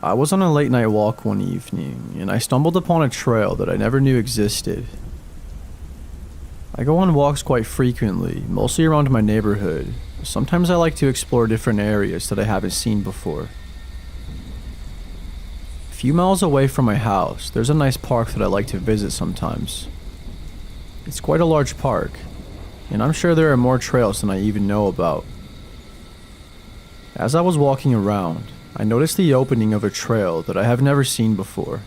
I was on a late night walk one evening, and I stumbled upon a trail that I never knew existed. I go on walks quite frequently, mostly around my neighborhood. Sometimes I like to explore different areas that I haven't seen before. A few miles away from my house, there's a nice park that I like to visit sometimes. It's quite a large park, and I'm sure there are more trails than I even know about. As I was walking around, I noticed the opening of a trail that I have never seen before.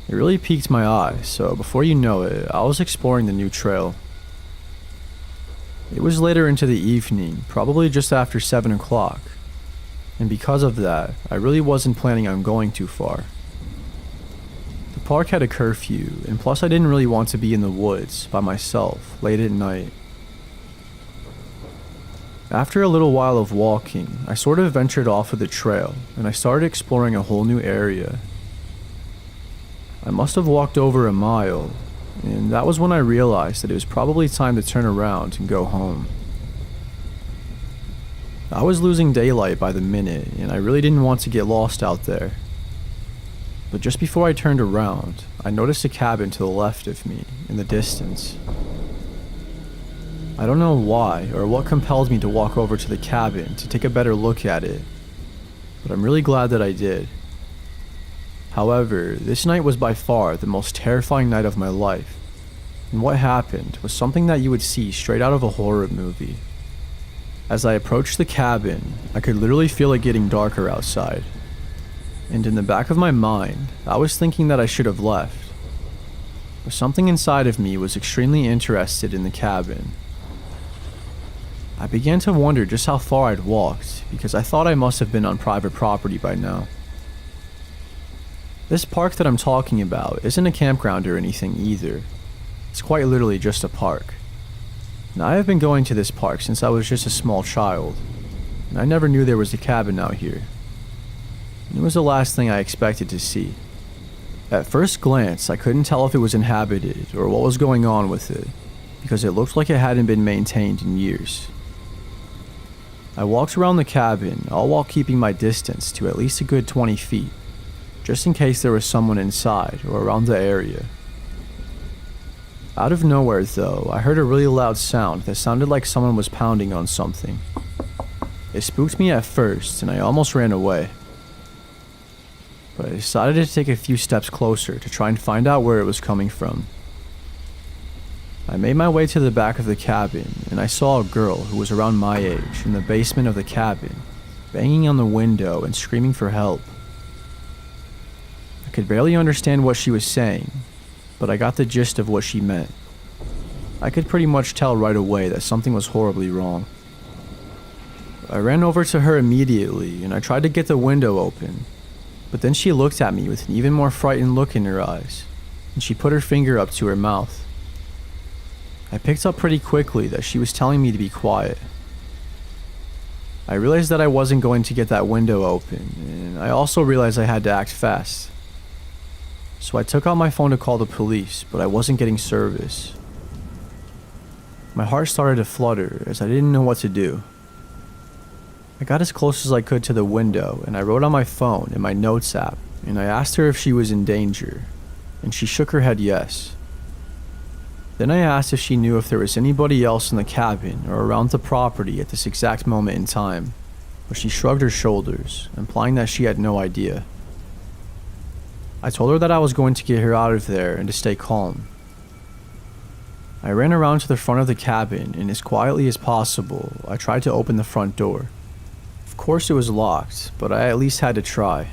It really piqued my eye, so before you know it, I was exploring the new trail. It was later into the evening, probably just after 7 o'clock, and because of that, I really wasn't planning on going too far. The park had a curfew, and plus I didn't really want to be in the woods by myself late at night. After a little while of walking, I sort of ventured off of the trail, and I started exploring a whole new area. I must have walked over a mile, and that was when I realized that it was probably time to turn around and go home. I was losing daylight by the minute, and I really didn't want to get lost out there. But just before I turned around, I noticed a cabin to the left of me, in the distance. I don't know why or what compelled me to walk over to the cabin to take a better look at it, but I'm really glad that I did. However, this night was by far the most terrifying night of my life, and what happened was something that you would see straight out of a horror movie. As I approached the cabin, I could literally feel it getting darker outside, and in the back of my mind, I was thinking that I should have left, but something inside of me was extremely interested in the cabin. I began to wonder just how far I'd walked, because I thought I must have been on private property by now. This park that I'm talking about isn't a campground or anything either. It's quite literally just a park. Now, I have been going to this park since I was just a small child, and I never knew there was a cabin out here. It was the last thing I expected to see. At first glance, I couldn't tell if it was inhabited or what was going on with it, because it looked like it hadn't been maintained in years. I walked around the cabin, all while keeping my distance to at least a good 20 feet, just in case there was someone inside or around the area. Out of nowhere, though, I heard a really loud sound that sounded like someone was pounding on something. It spooked me at first, and I almost ran away. But I decided to take a few steps closer to try and find out where it was coming from. I made my way to the back of the cabin, and I saw a girl who was around my age in the basement of the cabin, banging on the window and screaming for help. I could barely understand what she was saying, but I got the gist of what she meant. I could pretty much tell right away that something was horribly wrong. I ran over to her immediately, and I tried to get the window open, but then she looked at me with an even more frightened look in her eyes, and she put her finger up to her mouth. I picked up pretty quickly that she was telling me to be quiet. I realized that I wasn't going to get that window open, and I also realized I had to act fast. So I took out my phone to call the police, but I wasn't getting service. My heart started to flutter as I didn't know what to do. I got as close as I could to the window, and I wrote on my phone in my notes app, and I asked her if she was in danger, and she shook her head yes. Then I asked if she knew if there was anybody else in the cabin or around the property at this exact moment in time, but she shrugged her shoulders, implying that she had no idea. I told her that I was going to get her out of there and to stay calm. I ran around to the front of the cabin, and as quietly as possible, I tried to open the front door. Of course it was locked, but I at least had to try.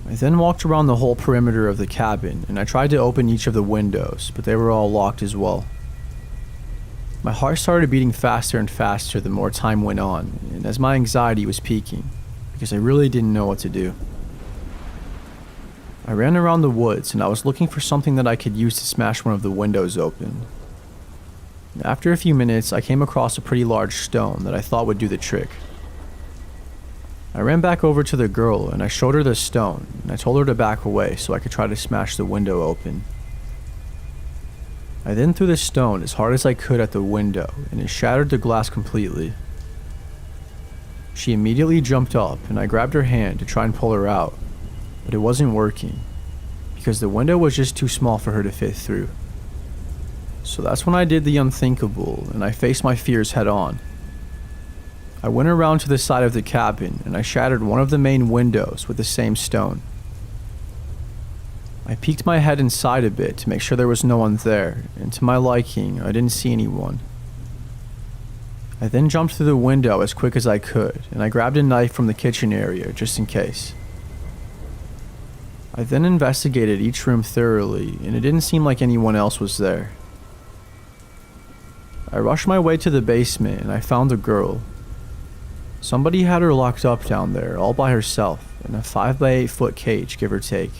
I then walked around the whole perimeter of the cabin, and I tried to open each of the windows, but they were all locked as well. My heart started beating faster and faster the more time went on, and as my anxiety was peaking, because I really didn't know what to do. I ran around the woods, and I was looking for something that I could use to smash one of the windows open. After a few minutes, I came across a pretty large stone that I thought would do the trick. I ran back over to the girl, and I showed her the stone, and I told her to back away so I could try to smash the window open. I then threw the stone as hard as I could at the window, and it shattered the glass completely. She immediately jumped up and I grabbed her hand to try and pull her out, but it wasn't working because the window was just too small for her to fit through. So that's when I did the unthinkable and I faced my fears head on. I went around to the side of the cabin and I shattered one of the main windows with the same stone. I peeked my head inside a bit to make sure there was no one there, and to my liking, I didn't see anyone. I then jumped through the window as quick as I could, and I grabbed a knife from the kitchen area just in case. I then investigated each room thoroughly, and it didn't seem like anyone else was there. I rushed my way to the basement and I found the girl. Somebody had her locked up down there, all by herself, in a 5x8 foot cage, give or take.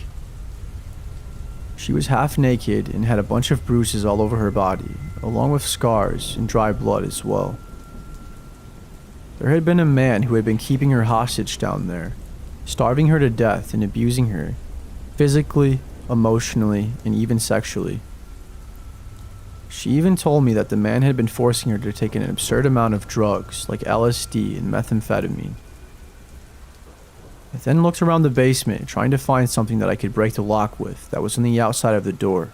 She was half naked and had a bunch of bruises all over her body, along with scars and dry blood as well. There had been a man who had been keeping her hostage down there, starving her to death and abusing her, physically, emotionally, and even sexually. She even told me that the man had been forcing her to take an absurd amount of drugs like LSD and methamphetamine. I then looked around the basement trying to find something that I could break the lock with that was on the outside of the door.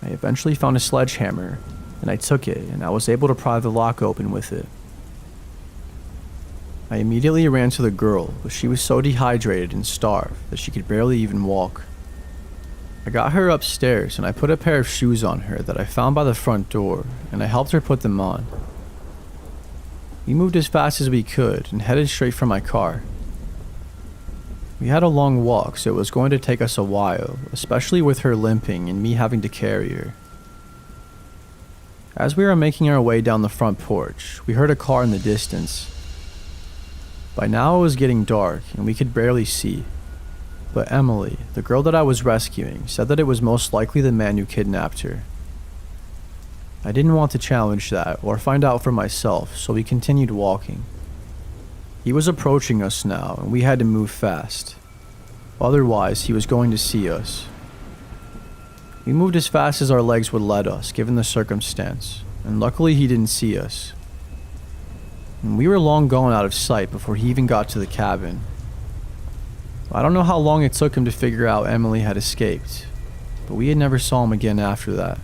I eventually found a sledgehammer and I took it and I was able to pry the lock open with it. I immediately ran to the girl, but she was so dehydrated and starved that she could barely even walk. I got her upstairs and I put a pair of shoes on her that I found by the front door and I helped her put them on. We moved as fast as we could and headed straight for my car. We had a long walk, so it was going to take us a while, especially with her limping and me having to carry her. As we were making our way down the front porch, we heard a car in the distance. By now it was getting dark and we could barely see, but Emily, the girl that I was rescuing, said that it was most likely the man who kidnapped her. I didn't want to challenge that or find out for myself, so we continued walking. He was approaching us now and we had to move fast. Otherwise, he was going to see us. We moved as fast as our legs would let us, given the circumstance, and luckily he didn't see us. And we were long gone out of sight before he even got to the cabin. I don't know how long it took him to figure out Emily had escaped, but we had never saw him again after that.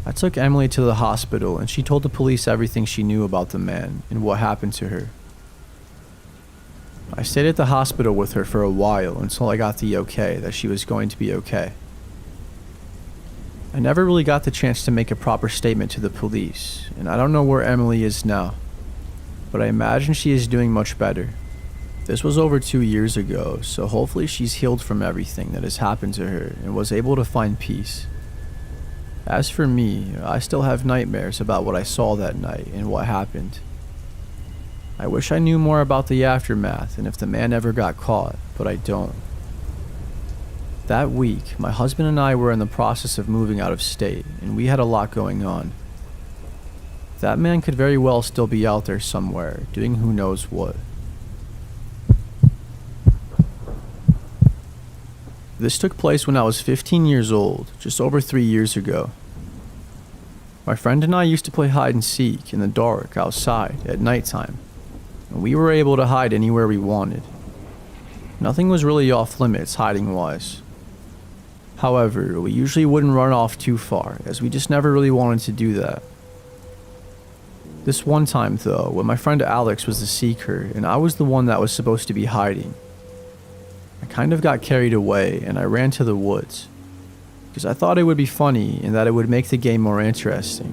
I took Emily to the hospital and she told the police everything she knew about the man and what happened to her. I stayed at the hospital with her for a while until I got the okay that she was going to be okay. I never really got the chance to make a proper statement to the police, and I don't know where Emily is now, but I imagine she is doing much better. This was over 2 years ago, so hopefully she's healed from everything that has happened to her and was able to find peace. As for me, I still have nightmares about what I saw that night and what happened. I wish I knew more about the aftermath and if the man ever got caught, but I don't. That week, my husband and I were in the process of moving out of state, and we had a lot going on. That man could very well still be out there somewhere, doing who knows what. This took place when I was 15 years old, just over 3 years ago. My friend and I used to play hide and seek in the dark outside at nighttime, and we were able to hide anywhere we wanted. Nothing was really off limits hiding wise. However, we usually wouldn't run off too far, as we just never really wanted to do that. This one time though, when my friend Alex was the seeker and I was the one that was supposed to be hiding, I kind of got carried away and I ran to the woods, because I thought it would be funny and that it would make the game more interesting,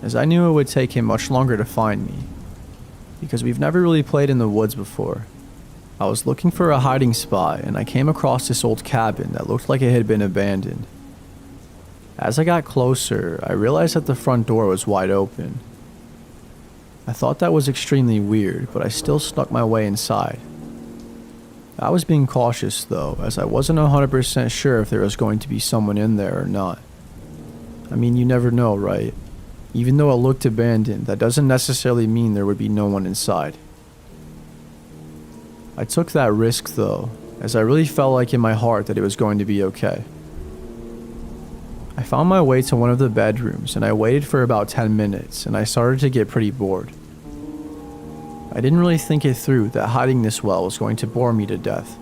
as I knew it would take him much longer to find me, because we've never really played in the woods before. I was looking for a hiding spot and I came across this old cabin that looked like it had been abandoned. As I got closer, I realized that the front door was wide open. I thought that was extremely weird, but I still snuck my way inside. I was being cautious though, as I wasn't 100% sure if there was going to be someone in there or not. I mean, you never know, right? Even though it looked abandoned, that doesn't necessarily mean there would be no one inside. I took that risk though, as I really felt like in my heart that it was going to be okay. I found my way to one of the bedrooms and I waited for about 10 minutes and I started to get pretty bored. I didn't really think it through that hiding this well was going to bore me to death.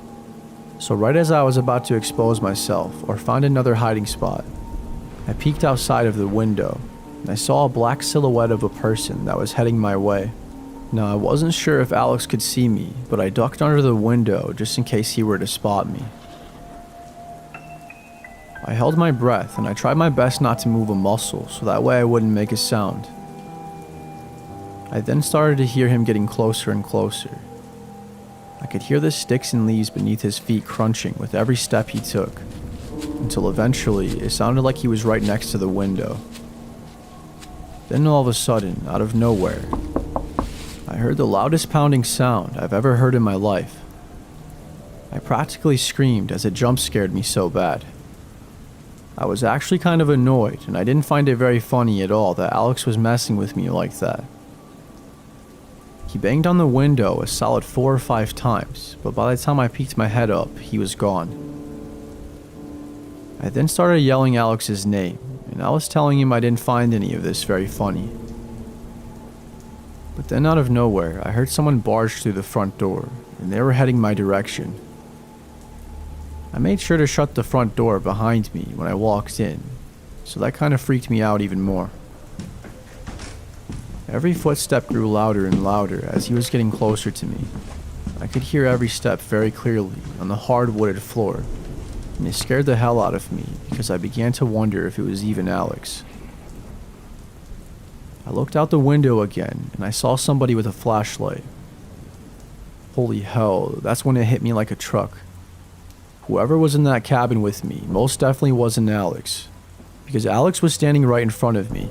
So right as I was about to expose myself or find another hiding spot, I peeked outside of the window and I saw a black silhouette of a person that was heading my way. Now, I wasn't sure if Alex could see me, but I ducked under the window just in case he were to spot me. I held my breath and I tried my best not to move a muscle so that way I wouldn't make a sound. I then started to hear him getting closer and closer. I could hear the sticks and leaves beneath his feet crunching with every step he took, until eventually it sounded like he was right next to the window. Then all of a sudden, out of nowhere, I heard the loudest pounding sound I've ever heard in my life. I practically screamed as it jump scared me so bad. I was actually kind of annoyed, and I didn't find it very funny at all that Alex was messing with me like that. He banged on the window a solid 4 or 5 times, but by the time I peeked my head up, he was gone. I then started yelling Alex's name, and I was telling him I didn't find any of this very funny. But then out of nowhere, I heard someone barge through the front door, and they were heading my direction. I made sure to shut the front door behind me when I walked in, so that kind of freaked me out even more. Every footstep grew louder and louder as he was getting closer to me. I could hear every step very clearly on the hard wooded floor, and it scared the hell out of me because I began to wonder if it was even Alex. I looked out the window again and I saw somebody with a flashlight. Holy hell, that's when it hit me like a truck. Whoever was in that cabin with me most definitely wasn't Alex, because Alex was standing right in front of me.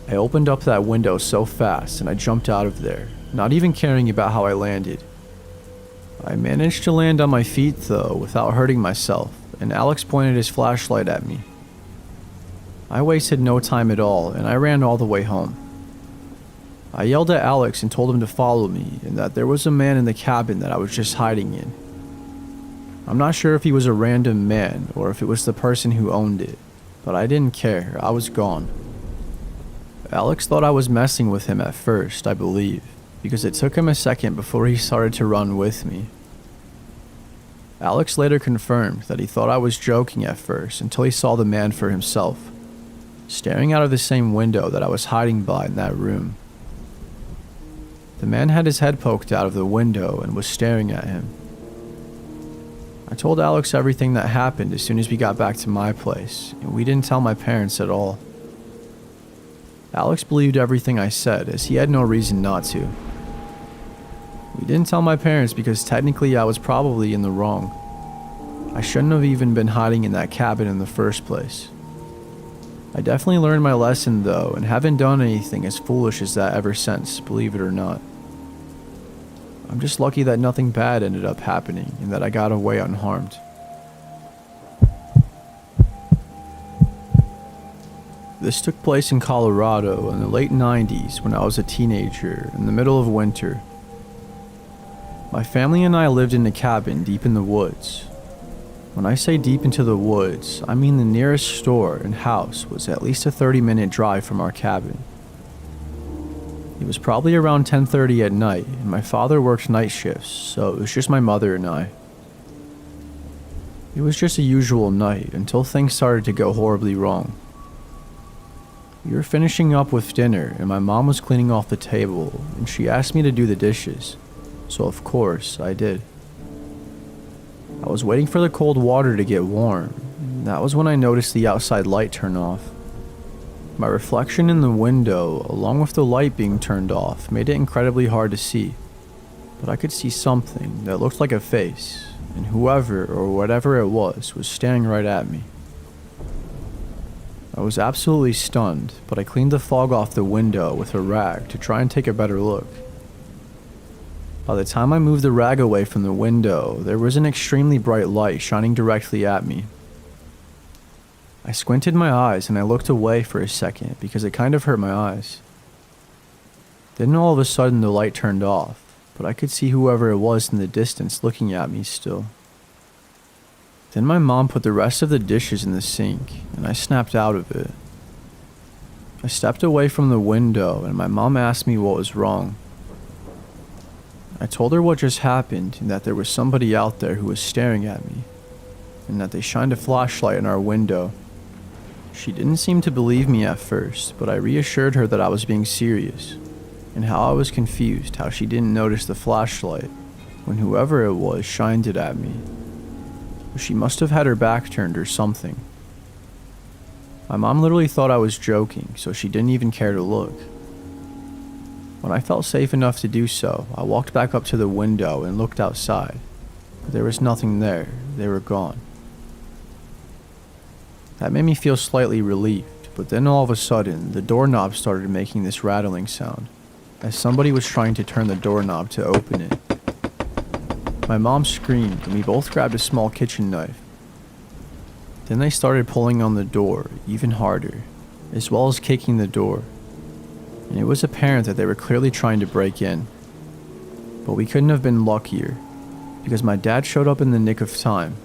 I opened up that window so fast and I jumped out of there, not even caring about how I landed. I managed to land on my feet though without hurting myself, and Alex pointed his flashlight at me. I wasted no time at all and I ran all the way home. I yelled at Alex and told him to follow me and that there was a man in the cabin that I was just hiding in. I'm not sure if he was a random man or if it was the person who owned it, but I didn't care, I was gone. Alex thought I was messing with him at first, I believe, because it took him a second before he started to run with me. Alex later confirmed that he thought I was joking at first until he saw the man for himself, staring out of the same window that I was hiding by in that room. The man had his head poked out of the window and was staring at him. I told Alex everything that happened as soon as we got back to my place, and we didn't tell my parents at all. Alex believed everything I said, as he had no reason not to. We didn't tell my parents because technically I was probably in the wrong. I shouldn't have even been hiding in that cabin in the first place. I definitely learned my lesson though, and haven't done anything as foolish as that ever since, believe it or not. I'm just lucky that nothing bad ended up happening and that I got away unharmed. This took place in Colorado in the late 90s when I was a teenager in the middle of winter. My family and I lived in a cabin deep in the woods. When I say deep into the woods, I mean the nearest store and house was at least a 30-minute drive from our cabin. It was probably around 10:30 at night, and my father worked night shifts, so it was just my mother and I. It was just a usual night until things started to go horribly wrong. We were finishing up with dinner and my mom was cleaning off the table and she asked me to do the dishes, so of course I did. I was waiting for the cold water to get warm, and that was when I noticed the outside light turn off. My reflection in the window, along with the light being turned off, made it incredibly hard to see, but I could see something that looked like a face, and whoever or whatever it was staring right at me. I was absolutely stunned, but I cleaned the fog off the window with a rag to try and take a better look. By the time I moved the rag away from the window, there was an extremely bright light shining directly at me. I squinted my eyes and I looked away for a second because it kind of hurt my eyes. Then all of a sudden the light turned off, but I could see whoever it was in the distance looking at me still. Then my mom put the rest of the dishes in the sink, and I snapped out of it. I stepped away from the window and my mom asked me what was wrong. I told her what just happened and that there was somebody out there who was staring at me, and that they shined a flashlight in our window. She didn't seem to believe me at first, but I reassured her that I was being serious, and how I was confused how she didn't notice the flashlight when whoever it was shined it at me. She must have had her back turned or something. My mom literally thought I was joking, so she didn't even care to look. When I felt safe enough to do so, I walked back up to the window and looked outside. But there was nothing there. They were gone. That made me feel slightly relieved, but then all of a sudden, the doorknob started making this rattling sound, as somebody was trying to turn the doorknob to open it. My mom screamed, and we both grabbed a small kitchen knife. Then they started pulling on the door even harder, as well as kicking the door. And it was apparent that they were clearly trying to break in. But we couldn't have been luckier, because my dad showed up in the nick of time.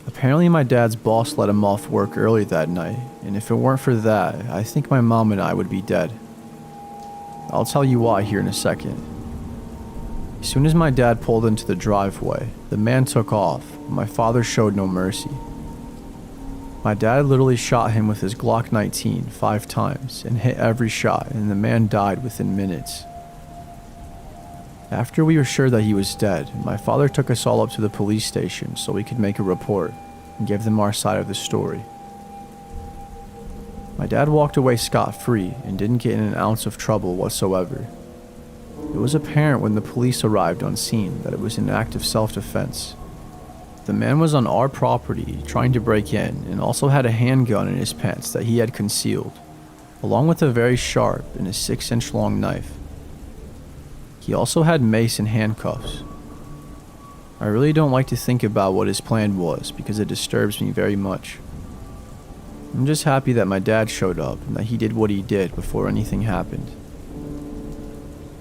Apparently my dad's boss let him off work early that night, and if it weren't for that, I think my mom and I would be dead. I'll tell you why here in a second. As soon as my dad pulled into the driveway, the man took off, but my father showed no mercy. My dad literally shot him with his Glock 19 5 times and hit every shot, and the man died within minutes. After we were sure that he was dead, my father took us all up to the police station so we could make a report and give them our side of the story. My dad walked away scot-free and didn't get in an ounce of trouble whatsoever. It was apparent when the police arrived on scene that it was an act of self-defense. The man was on our property trying to break in and also had a handgun in his pants that he had concealed, along with a very sharp and a 6-inch long knife. He also had mace and handcuffs. I really don't like to think about what his plan was because it disturbs me very much. I'm just happy that my dad showed up and that he did what he did before anything happened.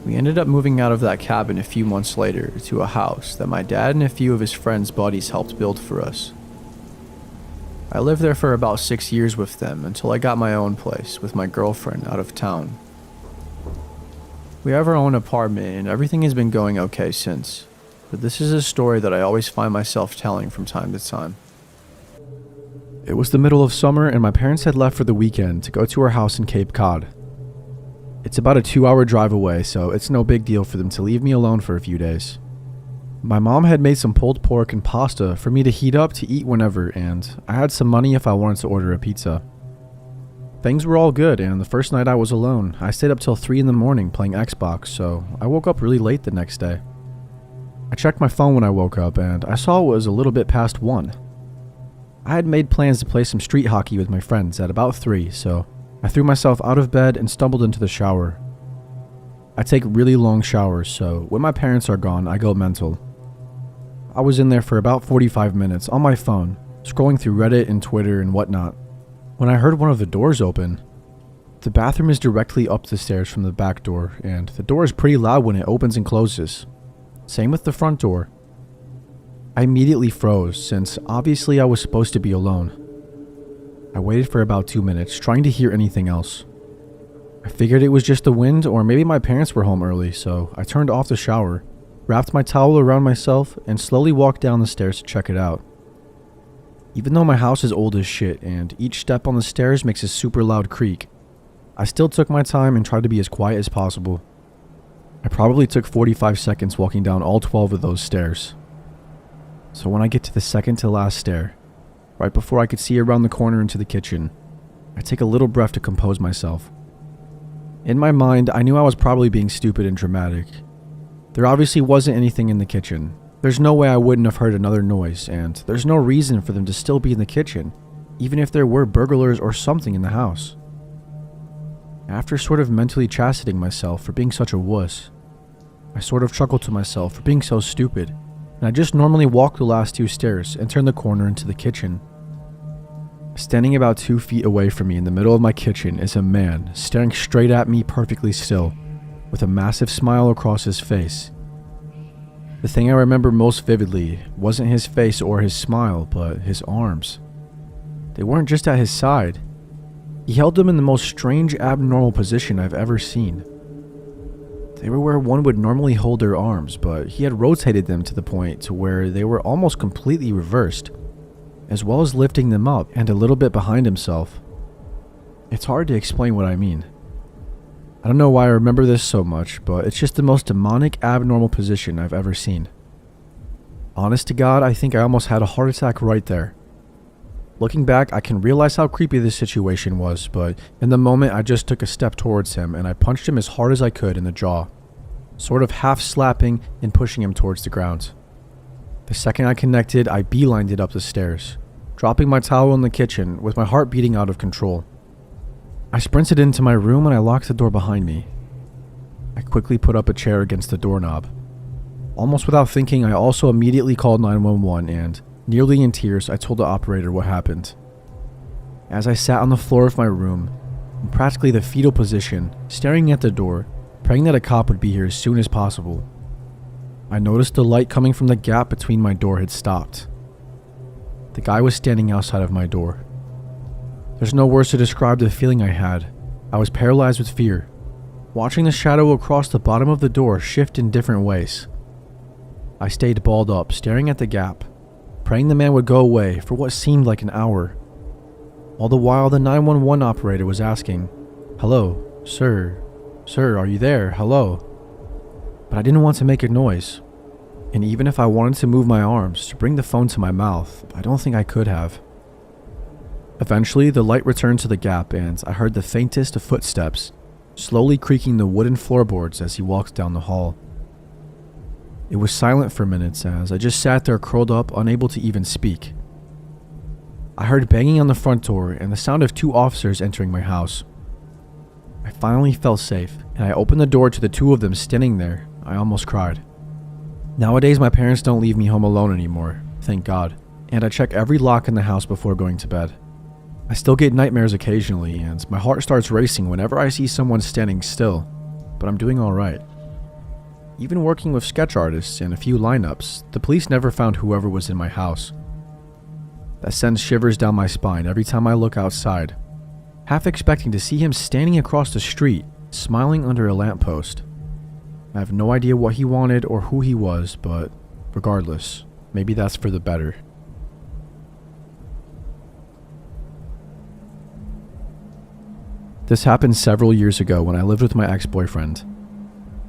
We ended up moving out of that cabin a few months later to a house that my dad and a few of his friends' buddies helped build for us. I lived there for about 6 years with them until I got my own place with my girlfriend out of town. We have our own apartment and everything has been going okay since, but this is a story that I always find myself telling from time to time. It was the middle of summer and my parents had left for the weekend to go to our house in Cape Cod. It's about a 2-hour drive away, so it's no big deal for them to leave me alone for a few days. My mom had made some pulled pork and pasta for me to heat up to eat whenever, and I had some money if I wanted to order a pizza. Things were all good, and the first night I was alone, I stayed up till 3 in the morning playing Xbox, so I woke up really late the next day. I checked my phone when I woke up, and I saw it was a little bit past 1. I had made plans to play some street hockey with my friends at about 3, so I threw myself out of bed and stumbled into the shower. I take really long showers, so when my parents are gone, I go mental. I was in there for about 45 minutes on my phone, scrolling through Reddit and Twitter and whatnot, when I heard one of the doors open. The bathroom is directly up the stairs from the back door, and the door is pretty loud when it opens and closes. Same with the front door. I immediately froze, since obviously I was supposed to be alone. I waited for about 2 minutes, trying to hear anything else. I figured it was just the wind, or maybe my parents were home early, so I turned off the shower, wrapped my towel around myself, and slowly walked down the stairs to check it out. Even though my house is old as shit, and each step on the stairs makes a super loud creak, I still took my time and tried to be as quiet as possible. I probably took 45 seconds walking down all 12 of those stairs. So when I get to the second to last stair, right before I could see around the corner into the kitchen, I take a little breath to compose myself. In my mind, I knew I was probably being stupid and dramatic. There obviously wasn't anything in the kitchen. There's no way I wouldn't have heard another noise, and there's no reason for them to still be in the kitchen, even if there were burglars or something in the house. After sort of mentally chastening myself for being such a wuss, I sort of chuckled to myself for being so stupid, and I just normally walked the last 2 stairs and turned the corner into the kitchen. Standing about 2 feet away from me in the middle of my kitchen is a man staring straight at me perfectly still, with a massive smile across his face. The thing I remember most vividly wasn't his face or his smile, but his arms. They weren't just at his side. He held them in the most strange, abnormal position I've ever seen. They were where one would normally hold their arms, but he had rotated them to the point to where they were almost completely reversed, as well as lifting them up and a little bit behind himself. It's hard to explain what I mean. I don't know why I remember this so much, but it's just the most demonic, abnormal position I've ever seen. Honest to God, I think I almost had a heart attack right there. Looking back, I can realize how creepy this situation was, but in the moment I just took a step towards him and I punched him as hard as I could in the jaw, sort of half slapping and pushing him towards the ground. The second I connected, I beelined it up the stairs, dropping my towel in the kitchen with my heart beating out of control. I sprinted into my room and I locked the door behind me. I quickly put up a chair against the doorknob. Almost without thinking, I also immediately called 911 and, nearly in tears, I told the operator what happened. As I sat on the floor of my room, in practically the fetal position, staring at the door, praying that a cop would be here as soon as possible, I noticed the light coming from the gap between my door had stopped. The guy was standing outside of my door. There's no words to describe the feeling I had. I was paralyzed with fear, watching the shadow across the bottom of the door shift in different ways. I stayed balled up, staring at the gap, praying the man would go away for what seemed like an hour. All the while, the 911 operator was asking, "Hello, sir, are you there? Hello?" But I didn't want to make a noise. And even if I wanted to move my arms to bring the phone to my mouth, I don't think I could have. Eventually, the light returned to the gap and I heard the faintest of footsteps, slowly creaking the wooden floorboards as he walked down the hall. It was silent for minutes as I just sat there curled up, unable to even speak. I heard banging on the front door and the sound of 2 officers entering my house. I finally felt safe, and I opened the door to the 2 of them standing there. I almost cried. Nowadays, my parents don't leave me home alone anymore, thank God, and I check every lock in the house before going to bed. I still get nightmares occasionally, and my heart starts racing whenever I see someone standing still, but I'm doing alright. Even working with sketch artists and a few lineups, the police never found whoever was in my house. That sends shivers down my spine every time I look outside, half expecting to see him standing across the street, smiling under a lamppost. I have no idea what he wanted or who he was, but regardless, maybe that's for the better. This happened several years ago when I lived with my ex-boyfriend.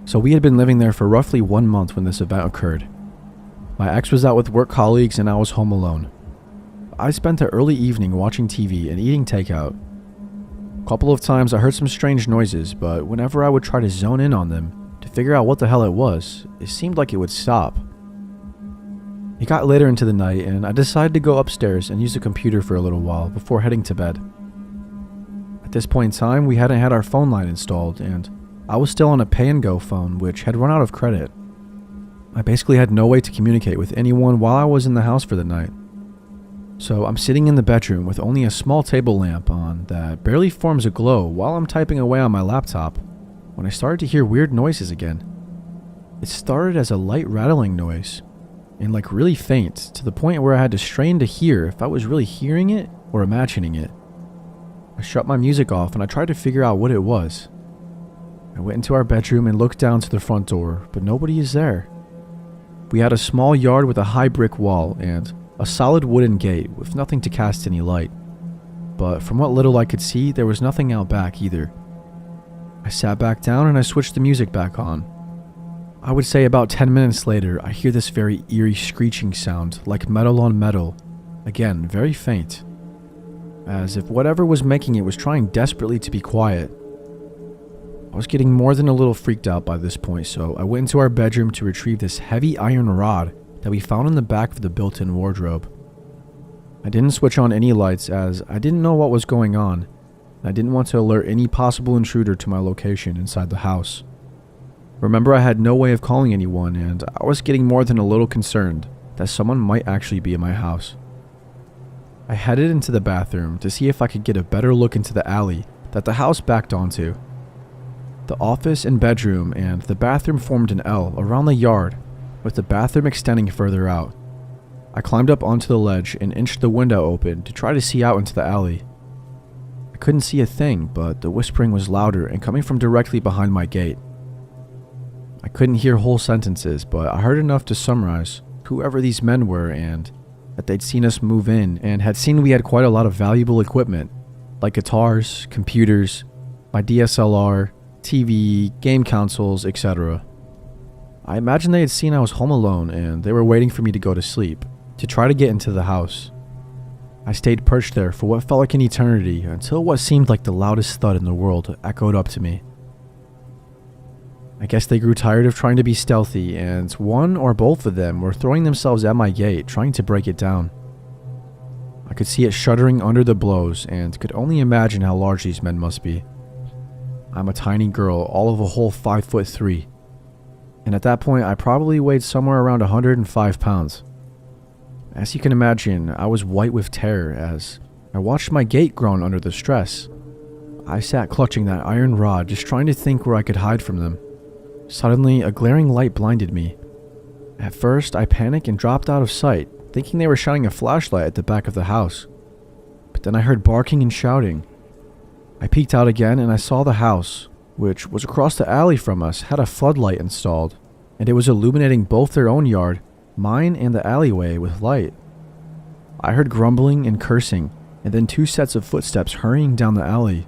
So we had been living there for roughly 1 month when this event occurred. My ex was out with work colleagues and I was home alone. I spent the early evening watching TV and eating takeout. A couple of times I heard some strange noises, but whenever I would try to zone in on them to figure out what the hell it was, it seemed like it would stop. It got later into the night and I decided to go upstairs and use the computer for a little while before heading to bed. At this point in time, we hadn't had our phone line installed, and I was still on a pay-and-go phone, which had run out of credit. I basically had no way to communicate with anyone while I was in the house for the night. So I'm sitting in the bedroom with only a small table lamp on that barely forms a glow while I'm typing away on my laptop, when I started to hear weird noises again. It started as a light rattling noise, and like really faint, to the point where I had to strain to hear if I was really hearing it or imagining it. I shut my music off and I tried to figure out what it was. I went into our bedroom and looked down to the front door, but nobody is there. We had a small yard with a high brick wall and a solid wooden gate with nothing to cast any light. But from what little I could see, there was nothing out back either. I sat back down and I switched the music back on. I would say about 10 minutes later, I hear this very eerie screeching sound like metal on metal, again very faint, as if whatever was making it was trying desperately to be quiet. I was getting more than a little freaked out by this point, so I went into our bedroom to retrieve this heavy iron rod that we found in the back of the built-in wardrobe. I didn't switch on any lights as I didn't know what was going on, and I didn't want to alert any possible intruder to my location inside the house. Remember, I had no way of calling anyone, and I was getting more than a little concerned that someone might actually be in my house. I headed into the bathroom to see if I could get a better look into the alley that the house backed onto. The office and bedroom and the bathroom formed an L around the yard, with the bathroom extending further out. I climbed up onto the ledge and inched the window open to try to see out into the alley. I couldn't see a thing, but the whispering was louder and coming from directly behind my gate. I couldn't hear whole sentences, but I heard enough to summarize whoever these men were and that they'd seen us move in and had seen we had quite a lot of valuable equipment, like guitars, computers, my DSLR, TV, game consoles, etc. I imagine they had seen I was home alone and they were waiting for me to go to sleep, to try to get into the house. I stayed perched there for what felt like an eternity until what seemed like the loudest thud in the world echoed up to me. I guess they grew tired of trying to be stealthy, and one or both of them were throwing themselves at my gate, trying to break it down. I could see it shuddering under the blows, and could only imagine how large these men must be. I'm a tiny girl, all of a whole 5'3", and at that point I probably weighed somewhere around 105 pounds. As you can imagine, I was white with terror as I watched my gate groan under the stress. I sat clutching that iron rod, just trying to think where I could hide from them. Suddenly, a glaring light blinded me. At first, I panicked and dropped out of sight, thinking they were shining a flashlight at the back of the house. But then I heard barking and shouting. I peeked out again and I saw the house, which was across the alley from us, had a floodlight installed, and it was illuminating both their own yard, mine and the alleyway, with light. I heard grumbling and cursing, and then 2 sets of footsteps hurrying down the alley.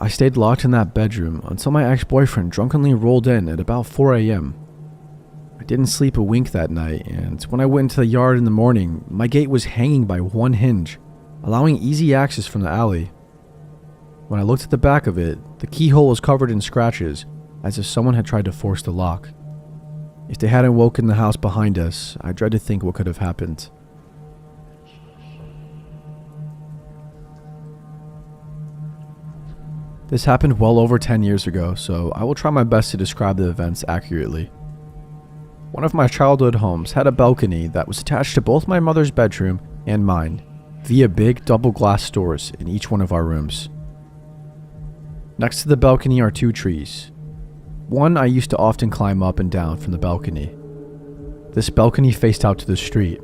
I stayed locked in that bedroom until my ex-boyfriend drunkenly rolled in at about 4 a.m. I didn't sleep a wink that night, and when I went into the yard in the morning, my gate was hanging by one hinge, allowing easy access from the alley. When I looked at the back of it, the keyhole was covered in scratches, as if someone had tried to force the lock. If they hadn't woken the house behind us, I dread to think what could have happened. This happened well over 10 years ago, so I will try my best to describe the events accurately. One of my childhood homes had a balcony that was attached to both my mother's bedroom and mine, via big double glass doors in each one of our rooms. Next to the balcony are 2 trees. One I used to often climb up and down from the balcony. This balcony faced out to the street.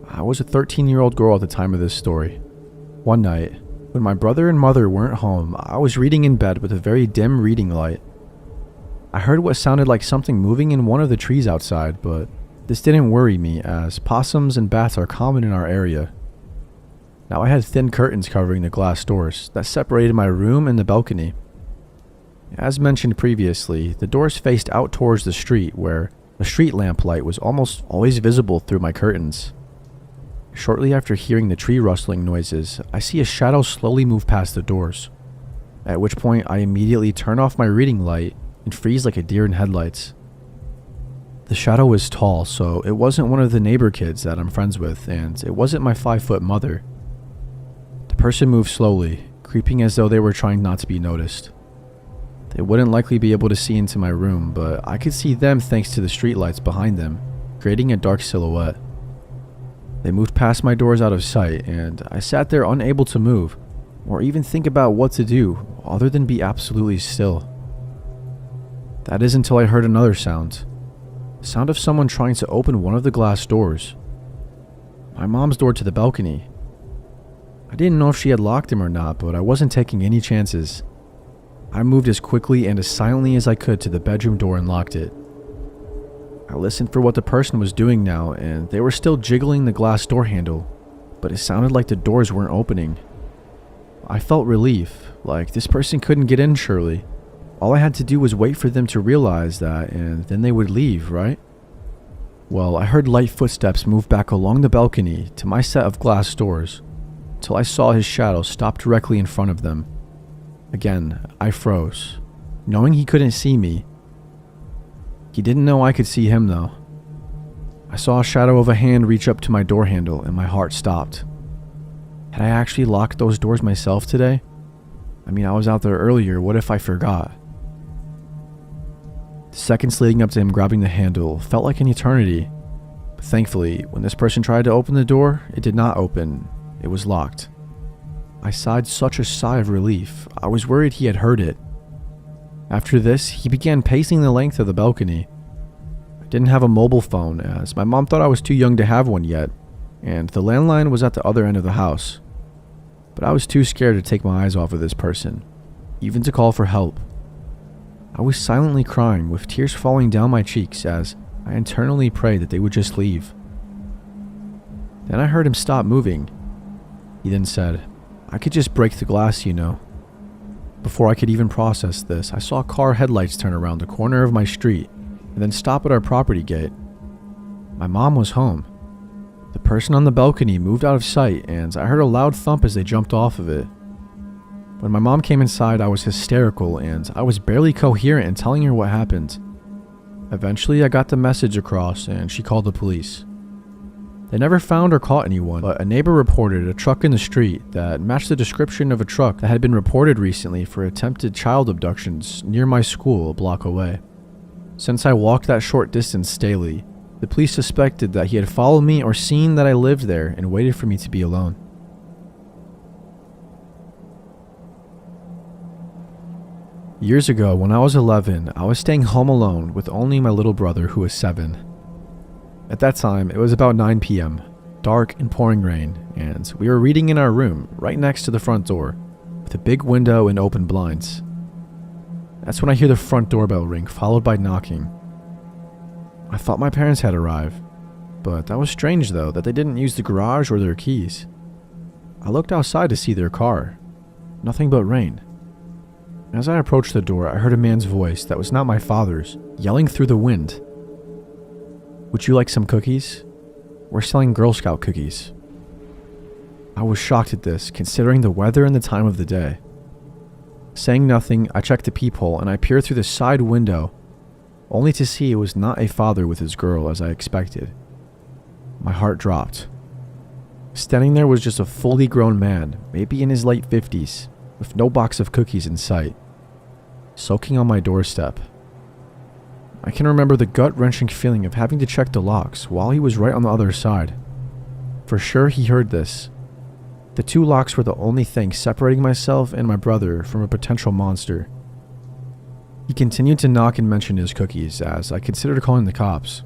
I was a 13-year-old girl at the time of this story. One night, when my brother and mother weren't home, I was reading in bed with a very dim reading light. I heard what sounded like something moving in one of the trees outside, but this didn't worry me as possums and bats are common in our area. Now I had thin curtains covering the glass doors that separated my room and the balcony. As mentioned previously, the doors faced out towards the street where a street lamp light was almost always visible through my curtains. Shortly after hearing the tree rustling noises, I see a shadow slowly move past the doors, at which point I immediately turn off my reading light and freeze like a deer in headlights. The shadow was tall, so it wasn't one of the neighbor kids that I'm friends with, and it wasn't my 5-foot mother. The person moved slowly, creeping as though they were trying not to be noticed. They wouldn't likely be able to see into my room, but I could see them thanks to the streetlights behind them, creating a dark silhouette. They moved past my doors out of sight, and I sat there unable to move, or even think about what to do, other than be absolutely still. That is until I heard another sound. The sound of someone trying to open one of the glass doors. My mom's door to the balcony. I didn't know if she had locked them or not, but I wasn't taking any chances. I moved as quickly and as silently as I could to the bedroom door and locked it. I listened for what the person was doing now, and they were still jiggling the glass door handle, but it sounded like the doors weren't opening. I felt relief, like this person couldn't get in surely. All I had to do was wait for them to realize that, and then they would leave, right? Well, I heard light footsteps move back along the balcony to my set of glass doors, till I saw his shadow stop directly in front of them. Again, I froze, knowing he couldn't see me. He didn't know I could see him though. I saw a shadow of a hand reach up to my door handle and my heart stopped. Had I actually locked those doors myself today? I mean, I was out there earlier, what if I forgot? The seconds leading up to him grabbing the handle felt like an eternity. But thankfully, when this person tried to open the door, it did not open. It was locked. I sighed such a sigh of relief. I was worried he had heard it. After this, he began pacing the length of the balcony. I didn't have a mobile phone, as my mom thought I was too young to have one yet, and the landline was at the other end of the house. but I was too scared to take my eyes off of this person, even to call for help. I was silently crying with tears falling down my cheeks as I internally prayed that they would just leave. Then I heard him stop moving. He then said, "I could just break the glass, you know." Before I could even process this, I saw car headlights turn around the corner of my street and then stop at our property gate. My mom was home. The person on the balcony moved out of sight and I heard a loud thump as they jumped off of it. When my mom came inside, I was hysterical and I was barely coherent in telling her what happened. Eventually, I got the message across and she called the police. They never found or caught anyone, but a neighbor reported a truck in the street that matched the description of a truck that had been reported recently for attempted child abductions near my school a block away. Since I walked that short distance daily, the police suspected that he had followed me or seen that I lived there and waited for me to be alone. Years ago, when I was 11, I was staying home alone with only my little brother who was 7. At that time, it was about 9 p.m., dark and pouring rain, and we were reading in our room right next to the front door, with a big window and open blinds. That's when I hear the front doorbell ring, followed by knocking. I thought my parents had arrived, but that was strange though, that they didn't use the garage or their keys. I looked outside to see their car. Nothing but rain. As I approached the door, I heard a man's voice that was not my father's, yelling through the wind. "Would you like some cookies? We're selling Girl Scout cookies." I was shocked at this, considering the weather and the time of the day. Saying nothing, I checked the peephole and I peered through the side window, only to see it was not a father with his girl as I expected. My heart dropped. Standing there was just a fully grown man, maybe in his late 50s, with no box of cookies in sight, soaking on my doorstep. I can remember the gut-wrenching feeling of having to check the locks while he was right on the other side. For sure he heard this. The 2 locks were the only thing separating myself and my brother from a potential monster. He continued to knock and mention his cookies as I considered calling the cops.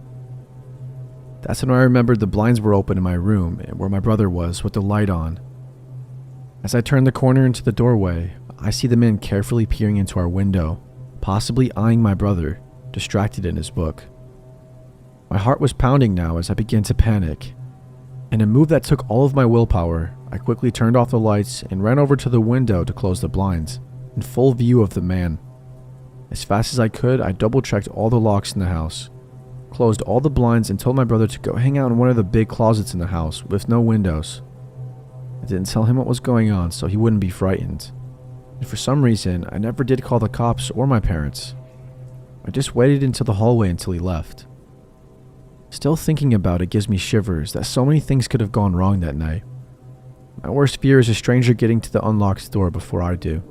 That's when I remembered the blinds were open in my room and where my brother was with the light on. As I turned the corner into the doorway, I see the man carefully peering into our window, possibly eyeing my brother, distracted in his book. My heart was pounding now as I began to panic. In a move that took all of my willpower, I quickly turned off the lights and ran over to the window to close the blinds, in full view of the man. As fast as I could, I double-checked all the locks in the house, closed all the blinds and told my brother to go hang out in one of the big closets in the house with no windows. I didn't tell him what was going on so he wouldn't be frightened. And for some reason, I never did call the cops or my parents. I just waited into the hallway until he left. Still thinking about it gives me shivers that so many things could have gone wrong that night. My worst fear is a stranger getting to the unlocked door before I do.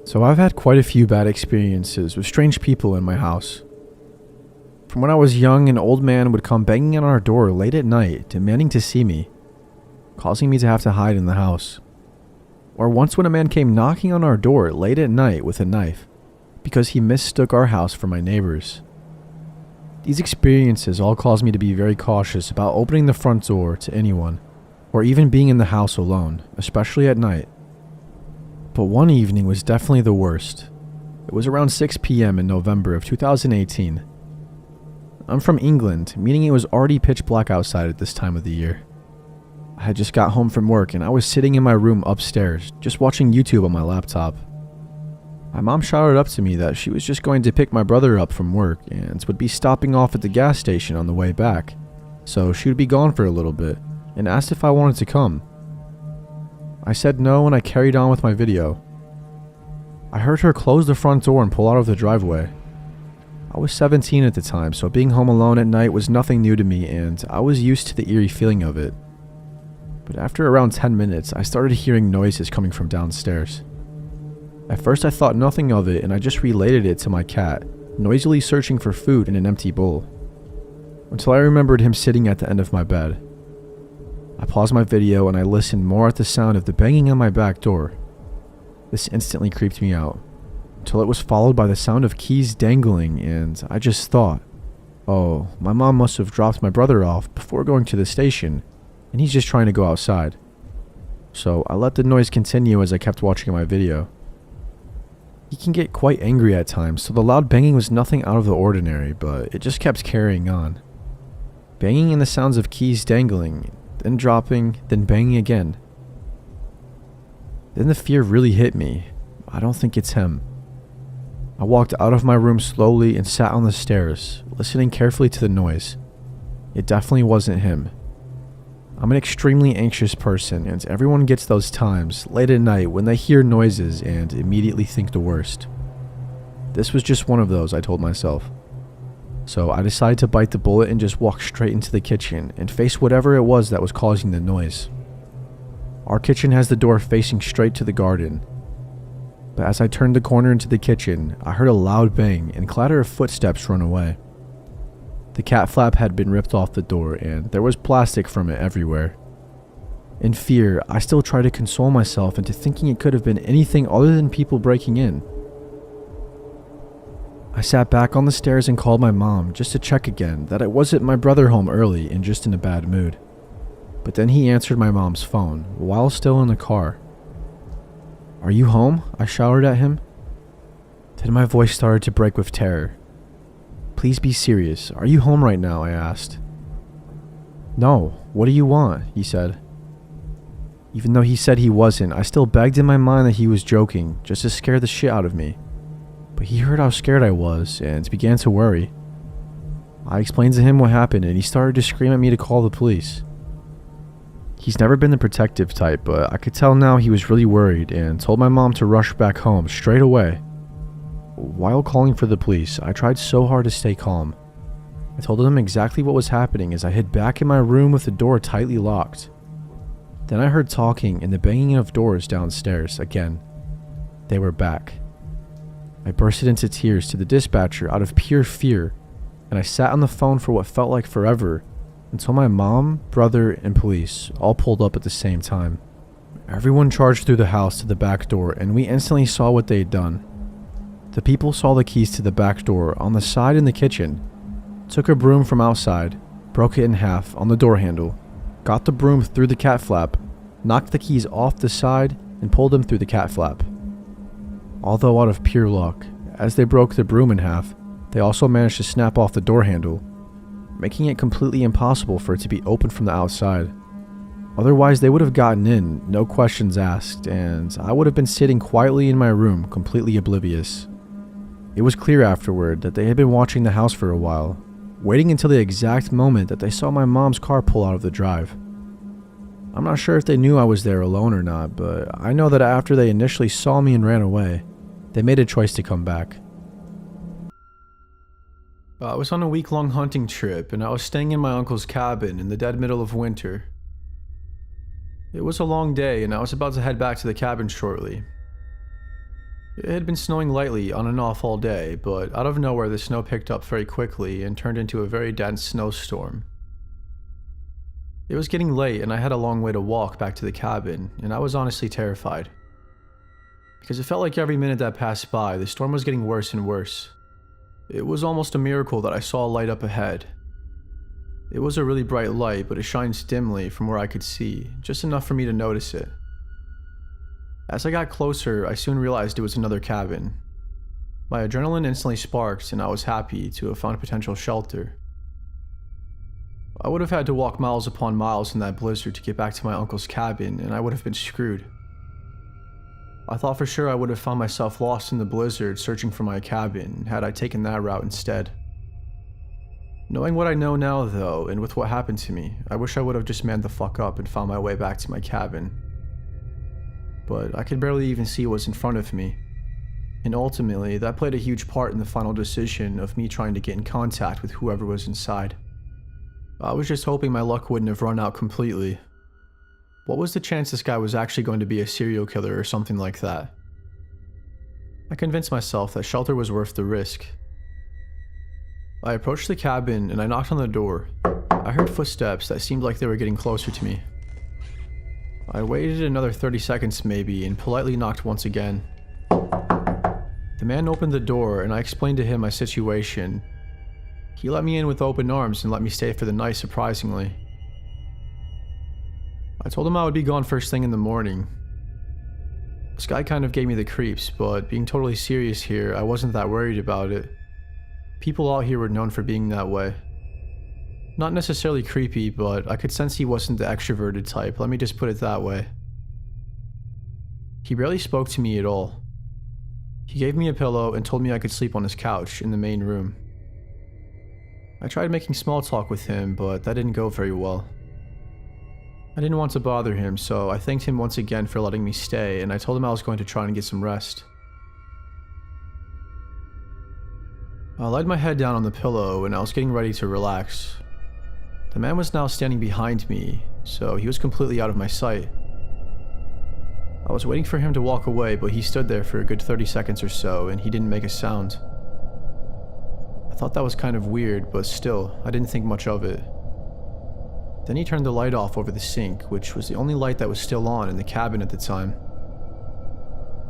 So I've had quite a few bad experiences with strange people in my house. From when I was young, an old man would come banging on our door late at night, demanding to see me, causing me to have to hide in the house. Or once when a man came knocking on our door late at night with a knife, because he mistook our house for my neighbor's. These experiences all caused me to be very cautious about opening the front door to anyone, or even being in the house alone, especially at night. But one evening was definitely the worst. It was around 6 p.m. in November of 2018. I'm from England, meaning it was already pitch black outside at this time of the year. I had just got home from work and I was sitting in my room upstairs, just watching YouTube on my laptop. My mom shouted up to me that she was just going to pick my brother up from work and would be stopping off at the gas station on the way back, so she would be gone for a little bit, and asked if I wanted to come. I said no and I carried on with my video. I heard her close the front door and pull out of the driveway. I was 17 at the time, so being home alone at night was nothing new to me and I was used to the eerie feeling of it. But after around 10 minutes, I started hearing noises coming from downstairs. At first I thought nothing of it and I just related it to my cat, noisily searching for food in an empty bowl, until I remembered him sitting at the end of my bed. I paused my video and I listened more at the sound of the banging on my back door. This instantly creeped me out, until it was followed by the sound of keys dangling, and I just thought, Oh, my mom must have dropped my brother off before going to the station, and he's just trying to go outside. So I let the noise continue as I kept watching my video. He can get quite angry at times, so the loud banging was nothing out of the ordinary, but it just kept carrying on. Banging and the sounds of keys dangling, then dropping, then banging again. Then the fear really hit me. I don't think it's him. I walked out of my room slowly and sat on the stairs, listening carefully to the noise. It definitely wasn't him. I'm an extremely anxious person, and everyone gets those times late at night when they hear noises and immediately think the worst. This was just one of those, I told myself. So I decided to bite the bullet and just walk straight into the kitchen and face whatever it was that was causing the noise. Our kitchen has the door facing straight to the garden. But as I turned the corner into the kitchen, I heard a loud bang and clatter of footsteps run away. The cat flap had been ripped off the door and there was plastic from it everywhere. In fear, I still tried to console myself into thinking it could have been anything other than people breaking in. I sat back on the stairs and called my mom just to check again that it wasn't my brother home early and just in a bad mood. But then he answered my mom's phone while still in the car. "Are you home?" I shouted at him. Then my voice started to break with terror. "Please be serious. Are you home right now?" I asked. "No. What do you want?" he said. Even though he said he wasn't, I still begged in my mind that he was joking, just to scare the shit out of me. But he heard how scared I was and began to worry. I explained to him what happened and he started to scream at me to call the police. He's never been the protective type, but I could tell now he was really worried and told my mom to rush back home straight away. While calling for the police, I tried so hard to stay calm. I told them exactly what was happening as I hid back in my room with the door tightly locked. Then I heard talking and the banging of doors downstairs again. They were back. I bursted into tears to the dispatcher out of pure fear, and I sat on the phone for what felt like forever until my mom, brother, and police all pulled up at the same time. Everyone charged through the house to the back door, and we instantly saw what they had done. The people saw the keys to the back door on the side in the kitchen, took a broom from outside, broke it in half on the door handle, got the broom through the cat flap, knocked the keys off the side, and pulled them through the cat flap. Although out of pure luck, as they broke the broom in half, they also managed to snap off the door handle, making it completely impossible for it to be opened from the outside. Otherwise, they would have gotten in, no questions asked, and I would have been sitting quietly in my room, completely oblivious. It was clear afterward that they had been watching the house for a while, waiting until the exact moment that they saw my mom's car pull out of the drive. I'm not sure if they knew I was there alone or not, but I know that after they initially saw me and ran away, they made a choice to come back. I was on a week-long hunting trip, and I was staying in my uncle's cabin in the dead middle of winter. It was a long day, and I was about to head back to the cabin shortly. It had been snowing lightly on and off all day, but out of nowhere the snow picked up very quickly and turned into a very dense snowstorm. It was getting late, and I had a long way to walk back to the cabin, and I was honestly terrified. Because it felt like every minute that passed by, the storm was getting worse and worse. It was almost a miracle that I saw a light up ahead. It was a really bright light, but it shines dimly from where I could see, just enough for me to notice it. As I got closer, I soon realized it was another cabin. My adrenaline instantly sparked, and I was happy to have found potential shelter. I would have had to walk miles upon miles in that blizzard to get back to my uncle's cabin, and I would have been screwed. I thought for sure I would have found myself lost in the blizzard searching for my cabin had I taken that route instead. Knowing what I know now though, and with what happened to me, I wish I would have just manned the fuck up and found my way back to my cabin. But I could barely even see what was in front of me, and ultimately that played a huge part in the final decision of me trying to get in contact with whoever was inside. I was just hoping my luck wouldn't have run out completely. What was the chance this guy was actually going to be a serial killer or something like that? I convinced myself that shelter was worth the risk. I approached the cabin and I knocked on the door. I heard footsteps that seemed like they were getting closer to me. I waited another 30 seconds maybe and politely knocked once again. The man opened the door and I explained to him my situation. He let me in with open arms and let me stay for the night, surprisingly. I told him I would be gone first thing in the morning. This guy kind of gave me the creeps, but being totally serious here, I wasn't that worried about it. People out here were known for being that way. Not necessarily creepy, but I could sense he wasn't the extroverted type, let me just put it that way. He barely spoke to me at all. He gave me a pillow and told me I could sleep on his couch in the main room. I tried making small talk with him, but that didn't go very well. I didn't want to bother him, so I thanked him once again for letting me stay, and I told him I was going to try and get some rest. I laid my head down on the pillow and I was getting ready to relax. The man was now standing behind me, so he was completely out of my sight. I was waiting for him to walk away, but he stood there for a good 30 seconds or so, and he didn't make a sound. I thought that was kind of weird, but still, I didn't think much of it. Then he turned the light off over the sink, which was the only light that was still on in the cabin at the time.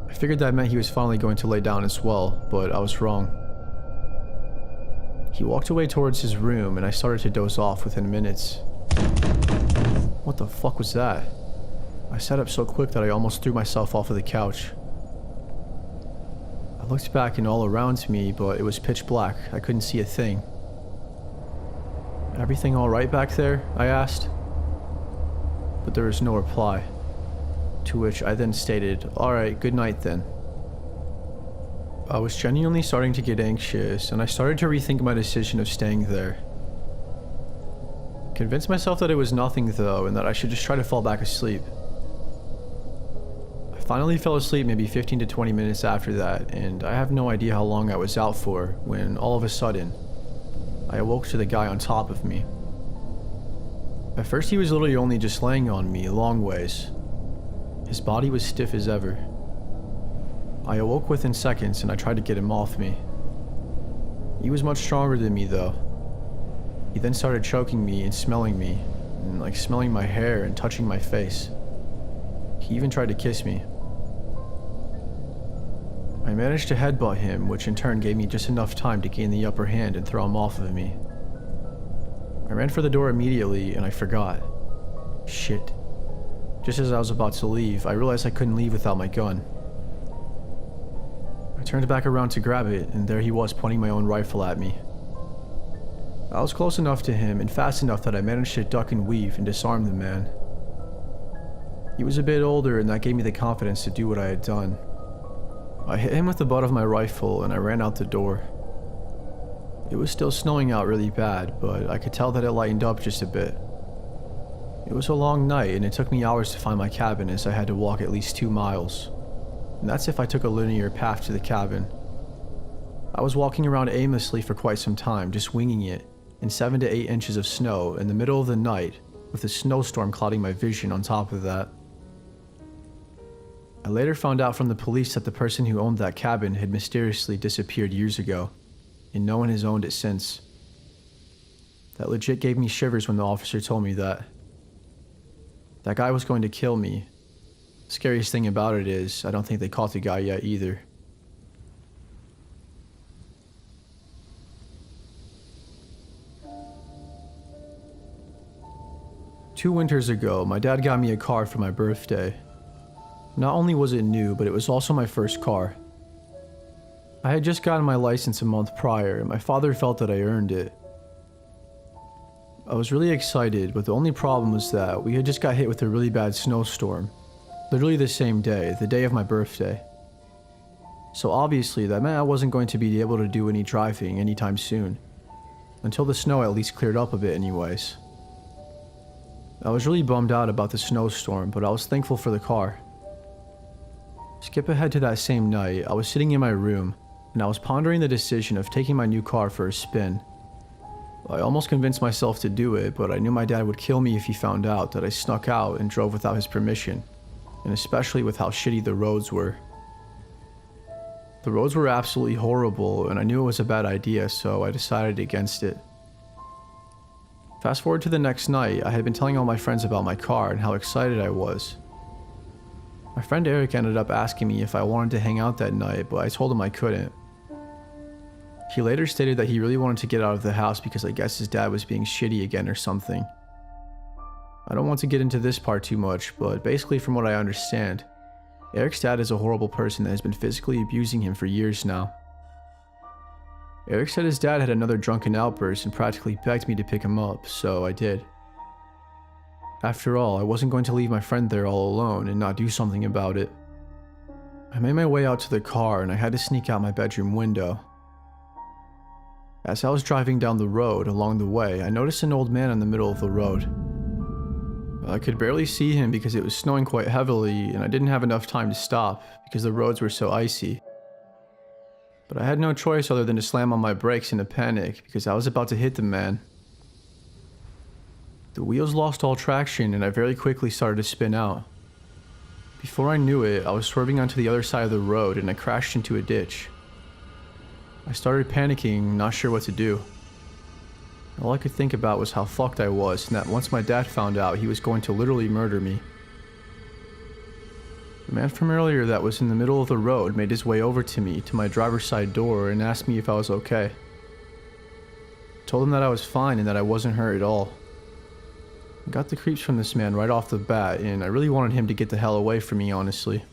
I figured that meant he was finally going to lay down as well, but I was wrong. He walked away towards his room, and I started to doze off within minutes. What the fuck was that? I sat up so quick that I almost threw myself off of the couch. I looked back and all around me, but it was pitch black. I couldn't see a thing. "Everything all right back there?" I asked. But there was no reply. To which I then stated, "Alright, good night then." I was genuinely starting to get anxious, and I started to rethink my decision of staying there. Convinced myself that it was nothing though, and that I should just try to fall back asleep. I finally fell asleep maybe 15 to 20 minutes after that, and I have no idea how long I was out for, when all of a sudden, I awoke to the guy on top of me. At first he was literally only just laying on me a long ways. His body was stiff as ever. I awoke within seconds and I tried to get him off me. He was much stronger than me though. He then started choking me and smelling me, and like smelling my hair and touching my face. He even tried to kiss me. I managed to headbutt him, which in turn gave me just enough time to gain the upper hand and throw him off of me. I ran for the door immediately and I forgot. Shit. Just as I was about to leave, I realized I couldn't leave without my gun. I turned back around to grab it, and there he was pointing my own rifle at me. I was close enough to him and fast enough that I managed to duck and weave and disarm the man. He was a bit older, and that gave me the confidence to do what I had done. I hit him with the butt of my rifle and I ran out the door. It was still snowing out really bad, but I could tell that it lightened up just a bit. It was a long night and it took me hours to find my cabin, as I had to walk at least 2 miles. And that's if I took a linear path to the cabin. I was walking around aimlessly for quite some time, just winging it, in 7 to 8 inches of snow in the middle of the night, with a snowstorm clouding my vision on top of that. I later found out from the police that the person who owned that cabin had mysteriously disappeared years ago, and no one has owned it since. That legit gave me shivers when the officer told me that. That guy was going to kill me. The scariest thing about it is, I don't think they caught the guy yet either. Two winters ago, my dad got me a car for my birthday. Not only was it new, but it was also my first car. I had just gotten my license a month prior, and my father felt that I earned it. I was really excited, but the only problem was that we had just got hit with a really bad snowstorm. Literally the same day, the day of my birthday. So obviously that meant I wasn't going to be able to do any driving anytime soon. Until the snow at least cleared up a bit anyways. I was really bummed out about the snowstorm, but I was thankful for the car. Skip ahead to that same night, I was sitting in my room, and I was pondering the decision of taking my new car for a spin. I almost convinced myself to do it, but I knew my dad would kill me if he found out that I snuck out and drove without his permission, and especially with how shitty the roads were. The roads were absolutely horrible, and I knew it was a bad idea, so I decided against it. Fast forward to the next night, I had been telling all my friends about my car and how excited I was. My friend Eric ended up asking me if I wanted to hang out that night, but I told him I couldn't. He later stated that he really wanted to get out of the house because I guess his dad was being shitty again or something. I don't want to get into this part too much, but basically from what I understand, Eric's dad is a horrible person that has been physically abusing him for years now. Eric said his dad had another drunken outburst and practically begged me to pick him up, so I did. After all, I wasn't going to leave my friend there all alone and not do something about it. I made my way out to the car and I had to sneak out my bedroom window. As I was driving down the road, along the way, I noticed an old man in the middle of the road. I could barely see him because it was snowing quite heavily and I didn't have enough time to stop because the roads were so icy. But I had no choice other than to slam on my brakes in a panic because I was about to hit the man. The wheels lost all traction and I very quickly started to spin out. Before I knew it, I was swerving onto the other side of the road and I crashed into a ditch. I started panicking, not sure what to do. All I could think about was how fucked I was and that once my dad found out, he was going to literally murder me. The man from earlier that was in the middle of the road made his way over to me, to my driver's side door, and asked me if I was okay. I told him that I was fine and that I wasn't hurt at all. I got the creeps from this man right off the bat, and I really wanted him to get the hell away from me, honestly.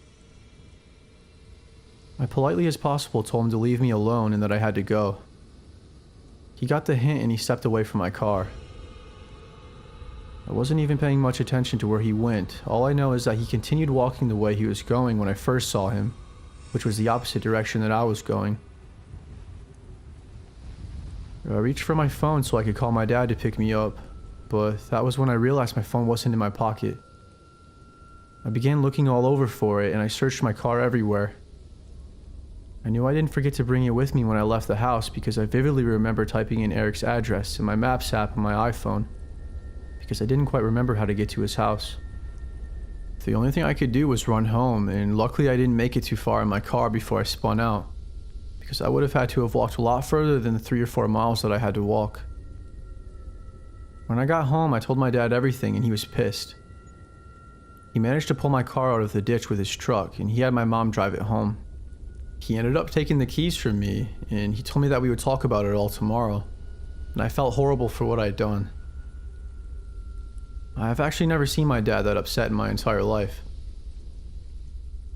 I politely as possible told him to leave me alone and that I had to go. He got the hint and he stepped away from my car. I wasn't even paying much attention to where he went. All I know is that he continued walking the way he was going when I first saw him, which was the opposite direction that I was going. I reached for my phone so I could call my dad to pick me up, but that was when I realized my phone wasn't in my pocket. I began looking all over for it and I searched my car everywhere. I knew I didn't forget to bring it with me when I left the house because I vividly remember typing in Eric's address in my Maps app on my iPhone because I didn't quite remember how to get to his house. The only thing I could do was run home, and luckily I didn't make it too far in my car before I spun out because I would have had to have walked a lot further than the 3 or 4 miles that I had to walk. When I got home, I told my dad everything and he was pissed. He managed to pull my car out of the ditch with his truck and he had my mom drive it home. He ended up taking the keys from me and he told me that we would talk about it all tomorrow, and I felt horrible for what I'd done. I've actually never seen my dad that upset in my entire life.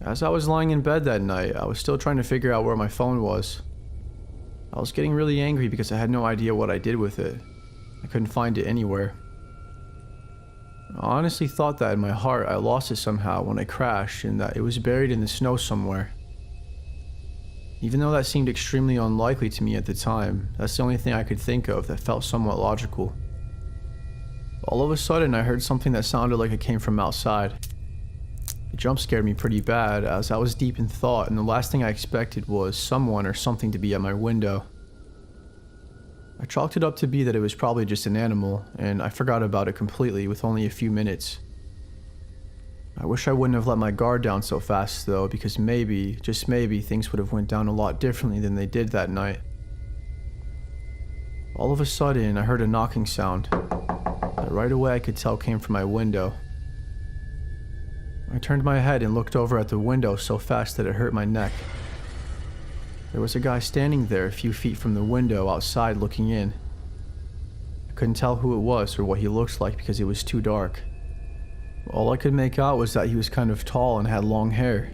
As I was lying in bed that night, I was still trying to figure out where my phone was. I was getting really angry because I had no idea what I did with it. I couldn't find it anywhere. I honestly thought that in my heart I lost it somehow when I crashed and that it was buried in the snow somewhere. Even though that seemed extremely unlikely to me at the time, that's the only thing I could think of that felt somewhat logical. All of a sudden, I heard something that sounded like it came from outside. It jump scared me pretty bad as I was deep in thought, and the last thing I expected was someone or something to be at my window. I chalked it up to be that it was probably just an animal, and I forgot about it completely with only a few minutes. I wish I wouldn't have let my guard down so fast though, because maybe, just maybe, things would have went down a lot differently than they did that night. All of a sudden, I heard a knocking sound that right away I could tell came from my window. I turned my head and looked over at the window so fast that it hurt my neck. There was a guy standing there a few feet from the window outside looking in. I couldn't tell who it was or what he looked like because it was too dark. All I could make out was that he was kind of tall and had long hair,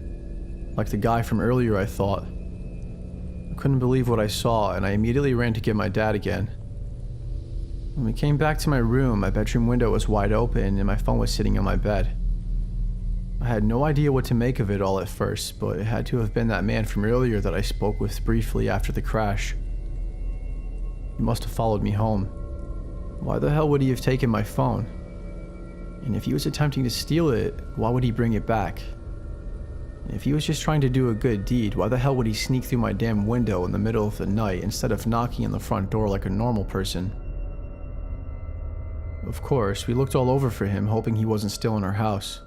like the guy from earlier, I thought. I couldn't believe what I saw and I immediately ran to get my dad again. When we came back to my room, my bedroom window was wide open and my phone was sitting on my bed. I had no idea what to make of it all at first, but it had to have been that man from earlier that I spoke with briefly after the crash. He must have followed me home. Why the hell would he have taken my phone? And if he was attempting to steal it, why would he bring it back? And if he was just trying to do a good deed, why the hell would he sneak through my damn window in the middle of the night instead of knocking on the front door like a normal person? Of course, we looked all over for him, hoping he wasn't still in our house.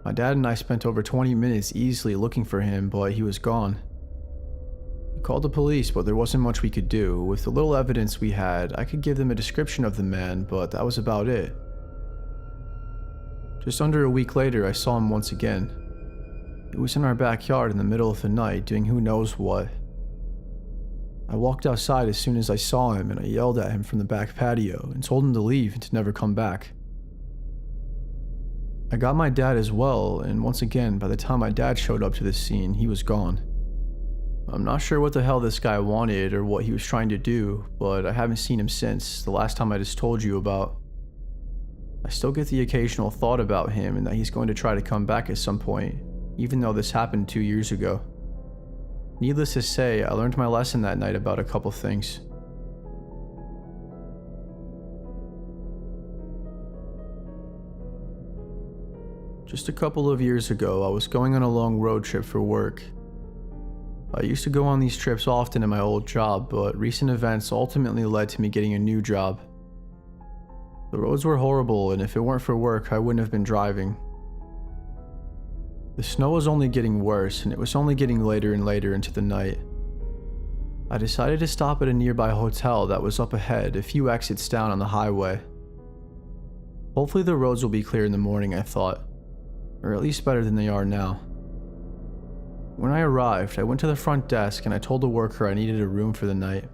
My dad and I spent over 20 minutes easily looking for him, but he was gone. We called the police, but there wasn't much we could do. With the little evidence we had, I could give them a description of the man, but that was about it. Just under a week later, I saw him once again. It was in our backyard in the middle of the night, doing who knows what. I walked outside as soon as I saw him and I yelled at him from the back patio and told him to leave and to never come back. I got my dad as well, and once again, by the time my dad showed up to the scene, he was gone. I'm not sure what the hell this guy wanted or what he was trying to do, but I haven't seen him since the last time I just told you about. I still get the occasional thought about him and that he's going to try to come back at some point, even though this happened 2 years ago. Needless to say, I learned my lesson that night about a couple things. Just a couple of years ago, I was going on a long road trip for work. I used to go on these trips often in my old job, but recent events ultimately led to me getting a new job. The roads were horrible, and if it weren't for work, I wouldn't have been driving. The snow was only getting worse, and it was only getting later and later into the night. I decided to stop at a nearby hotel that was up ahead, a few exits down on the highway. Hopefully the roads will be clear in the morning, I thought. Or at least better than they are now. When I arrived, I went to the front desk and I told the worker I needed a room for the night.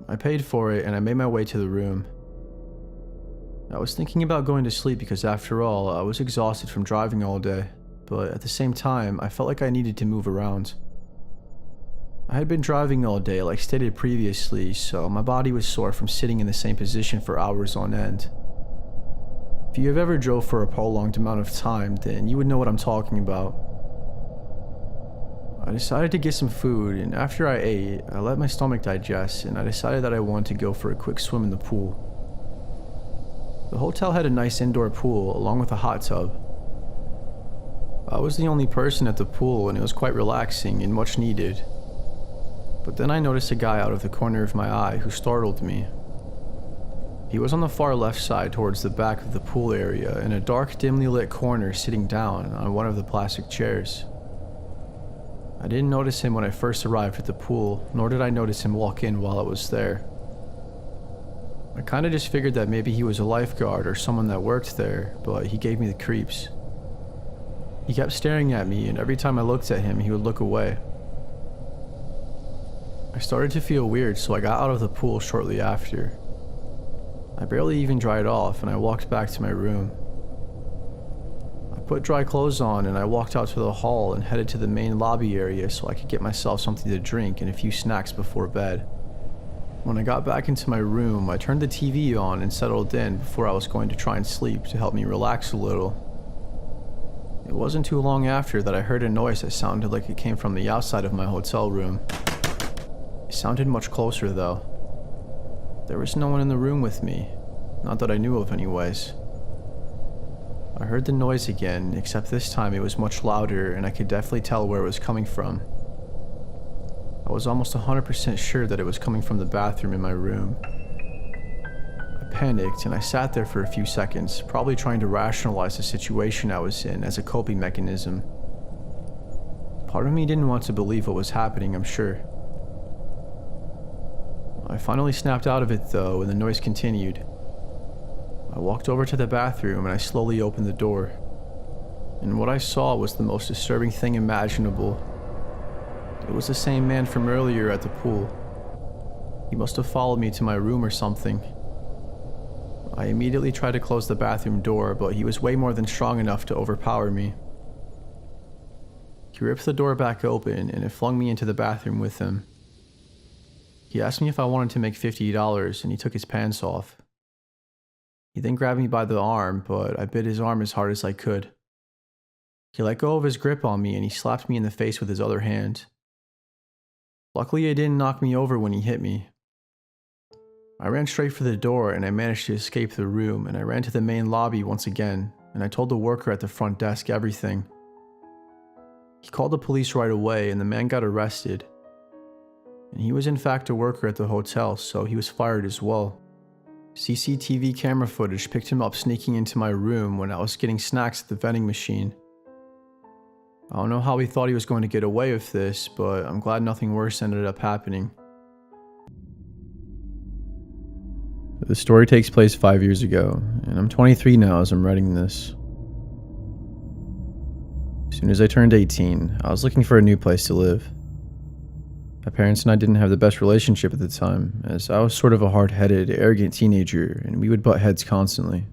I paid for it and I made my way to the room. I was thinking about going to sleep because after all, I was exhausted from driving all day, but at the same time, I felt like I needed to move around. I had been driving all day like stated previously, so my body was sore from sitting in the same position for hours on end. If you have ever drove for a prolonged amount of time, then you would know what I'm talking about. I decided to get some food, and after I ate, I let my stomach digest, and I decided that I wanted to go for a quick swim in the pool. The hotel had a nice indoor pool, along with a hot tub. I was the only person at the pool, and it was quite relaxing and much needed. But then I noticed a guy out of the corner of my eye who startled me. He was on the far left side towards the back of the pool area in a dark, dimly lit corner sitting down on one of the plastic chairs. I didn't notice him when I first arrived at the pool, nor did I notice him walk in while I was there. I kinda just figured that maybe he was a lifeguard or someone that worked there, but he gave me the creeps. He kept staring at me, and every time I looked at him, he would look away. I started to feel weird, so I got out of the pool shortly after. I barely even dried off, and I walked back to my room. I put dry clothes on, and I walked out to the hall and headed to the main lobby area so I could get myself something to drink and a few snacks before bed. When I got back into my room, I turned the TV on and settled in before I was going to try and sleep to help me relax a little. It wasn't too long after that I heard a noise that sounded like it came from the outside of my hotel room. It sounded much closer though. There was no one in the room with me, not that I knew of anyways. I heard the noise again, except this time it was much louder and I could definitely tell where it was coming from. I was almost 100% sure that it was coming from the bathroom in my room. I panicked and I sat there for a few seconds, probably trying to rationalize the situation I was in as a coping mechanism. Part of me didn't want to believe what was happening, I'm sure. I finally snapped out of it though, and the noise continued. I walked over to the bathroom and I slowly opened the door. And what I saw was the most disturbing thing imaginable. It was the same man from earlier at the pool. He must have followed me to my room or something. I immediately tried to close the bathroom door, but he was way more than strong enough to overpower me. He ripped the door back open and it flung me into the bathroom with him. He asked me if I wanted to make $50 and he took his pants off. He then grabbed me by the arm, but I bit his arm as hard as I could. He let go of his grip on me and he slapped me in the face with his other hand. Luckily, it didn't knock me over when he hit me. I ran straight for the door and I managed to escape the room, and I ran to the main lobby once again, and I told the worker at the front desk everything. He called the police right away and the man got arrested. And he was in fact a worker at the hotel, so he was fired as well. CCTV camera footage picked him up sneaking into my room when I was getting snacks at the vending machine. I don't know how he thought he was going to get away with this, but I'm glad nothing worse ended up happening. The story takes place 5 years ago, and I'm 23 now as I'm writing this. As soon as I turned 18, I was looking for a new place to live. My parents and I didn't have the best relationship at the time, as I was sort of a hard-headed, arrogant teenager, and we would butt heads constantly.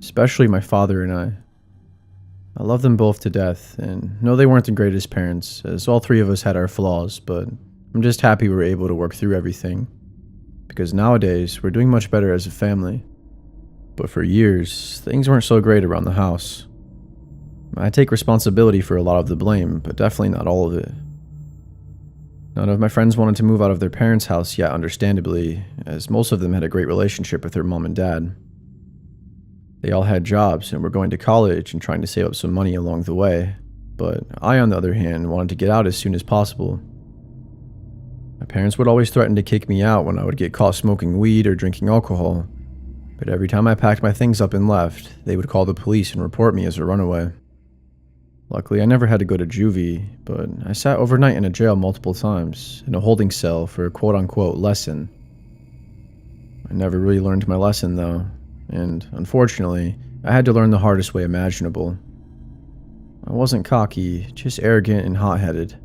Especially my father and I. I love them both to death, and no, they weren't the greatest parents, as all three of us had our flaws, but I'm just happy we were able to work through everything. Because nowadays, we're doing much better as a family. But for years, things weren't so great around the house. I take responsibility for a lot of the blame, but definitely not all of it. None of my friends wanted to move out of their parents' house yet, understandably, as most of them had a great relationship with their mom and dad. They all had jobs and were going to college and trying to save up some money along the way, but I, on the other hand, wanted to get out as soon as possible. My parents would always threaten to kick me out when I would get caught smoking weed or drinking alcohol, but every time I packed my things up and left, they would call the police and report me as a runaway. Luckily, I never had to go to juvie, but I sat overnight in a jail multiple times, in a holding cell for a quote-unquote lesson. I never really learned my lesson, though, and unfortunately, I had to learn the hardest way imaginable. I wasn't cocky, just arrogant and hot-headed.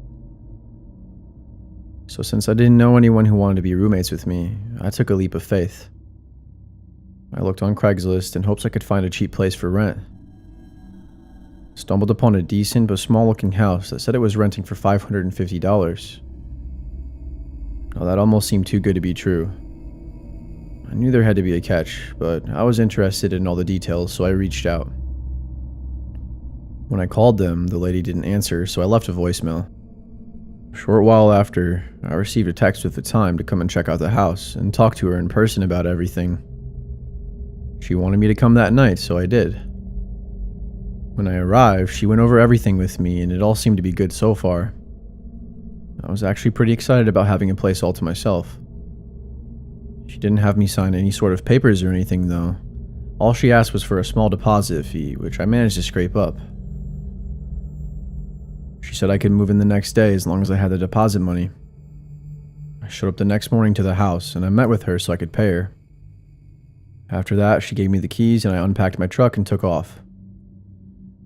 So since I didn't know anyone who wanted to be roommates with me, I took a leap of faith. I looked on Craigslist in hopes I could find a cheap place for rent. Stumbled upon a decent but small-looking house that said it was renting for $550. Now that almost seemed too good to be true. I knew there had to be a catch, but I was interested in all the details, so I reached out. When I called them, the lady didn't answer, so I left a voicemail. A short while after, I received a text with the time to come and check out the house and talk to her in person about everything. She wanted me to come that night, so I did. When I arrived, she went over everything with me, and it all seemed to be good so far. I was actually pretty excited about having a place all to myself. She didn't have me sign any sort of papers or anything, though. All she asked was for a small deposit fee, which I managed to scrape up. She said I could move in the next day as long as I had the deposit money. I showed up the next morning to the house, and I met with her so I could pay her. After that, she gave me the keys, and I unpacked my truck and took off.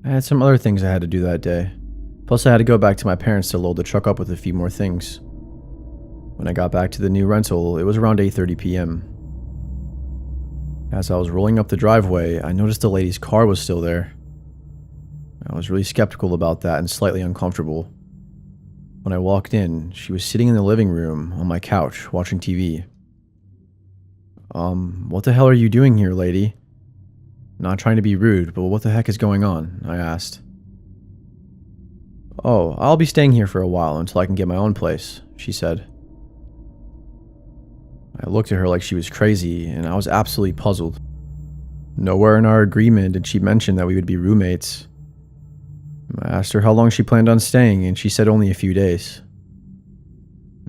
I had some other things I had to do that day. Plus, I had to go back to my parents to load the truck up with a few more things. When I got back to the new rental, it was around 8:30 p.m. As I was rolling up the driveway, I noticed the lady's car was still there. I was really skeptical about that and slightly uncomfortable. When I walked in, she was sitting in the living room on my couch watching TV. What the hell are you doing here, lady? Not trying to be rude, but what the heck is going on? I asked. Oh, I'll be staying here for a while until I can get my own place, she said. I looked at her like she was crazy, and I was absolutely puzzled. Nowhere in our agreement did she mention that we would be roommates. I asked her how long she planned on staying, and she said only a few days.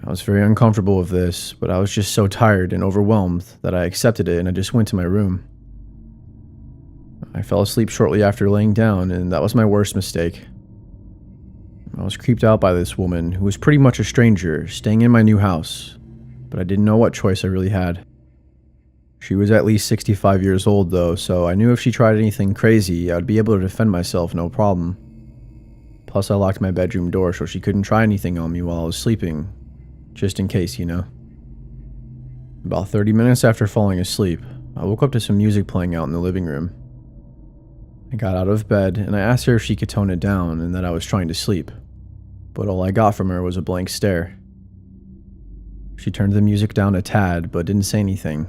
I was very uncomfortable with this, but I was just so tired and overwhelmed that I accepted it and I just went to my room. I fell asleep shortly after laying down, and that was my worst mistake. I was creeped out by this woman who was pretty much a stranger staying in my new house, but I didn't know what choice I really had. She was at least 65 years old though, so I knew if she tried anything crazy, I would be able to defend myself no problem. Plus, I locked my bedroom door so she couldn't try anything on me while I was sleeping, just in case, you know. About 30 minutes after falling asleep, I woke up to some music playing out in the living room. I got out of bed and I asked her if she could tone it down and that I was trying to sleep, but all I got from her was a blank stare. She turned the music down a tad but didn't say anything.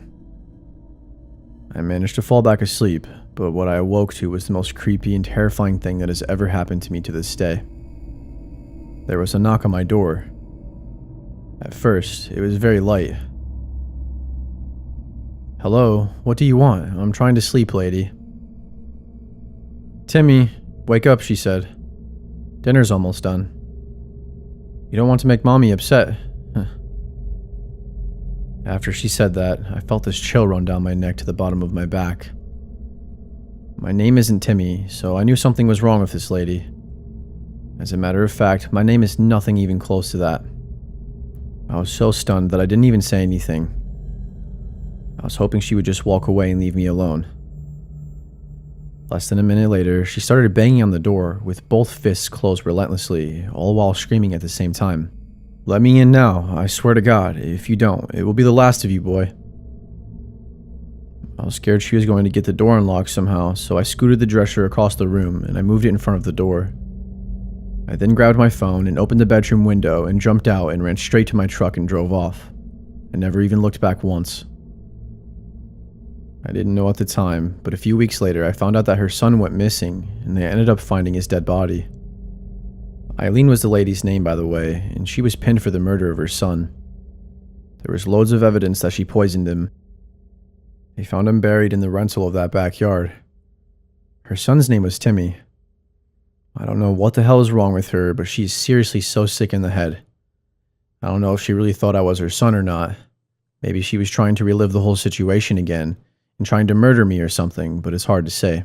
I managed to fall back asleep, but what I awoke to was the most creepy and terrifying thing that has ever happened to me to this day. There was a knock on my door. At first, it was very light. Hello, what do you want? I'm trying to sleep, lady. Timmy, wake up, she said. Dinner's almost done. You don't want to make mommy upset. After she said that, I felt this chill run down my neck to the bottom of my back. My name isn't Timmy, so I knew something was wrong with this lady. As a matter of fact, my name is nothing even close to that. I was so stunned that I didn't even say anything. I was hoping she would just walk away and leave me alone. Less than a minute later, she started banging on the door with both fists closed relentlessly, all while screaming at the same time. Let me in now, I swear to God. If you don't, it will be the last of you, boy. I was scared she was going to get the door unlocked somehow, so I scooted the dresser across the room and I moved it in front of the door. I then grabbed my phone and opened the bedroom window and jumped out and ran straight to my truck and drove off. I never even looked back once. I didn't know at the time, but a few weeks later I found out that her son went missing and they ended up finding his dead body. Eileen was the lady's name, by the way, and she was pinned for the murder of her son. There was loads of evidence that she poisoned him. They found him buried in the rental of that backyard. Her son's name was Timmy. I don't know what the hell is wrong with her, but she's seriously so sick in the head. I don't know if she really thought I was her son or not. Maybe she was trying to relive the whole situation again and trying to murder me or something, but it's hard to say.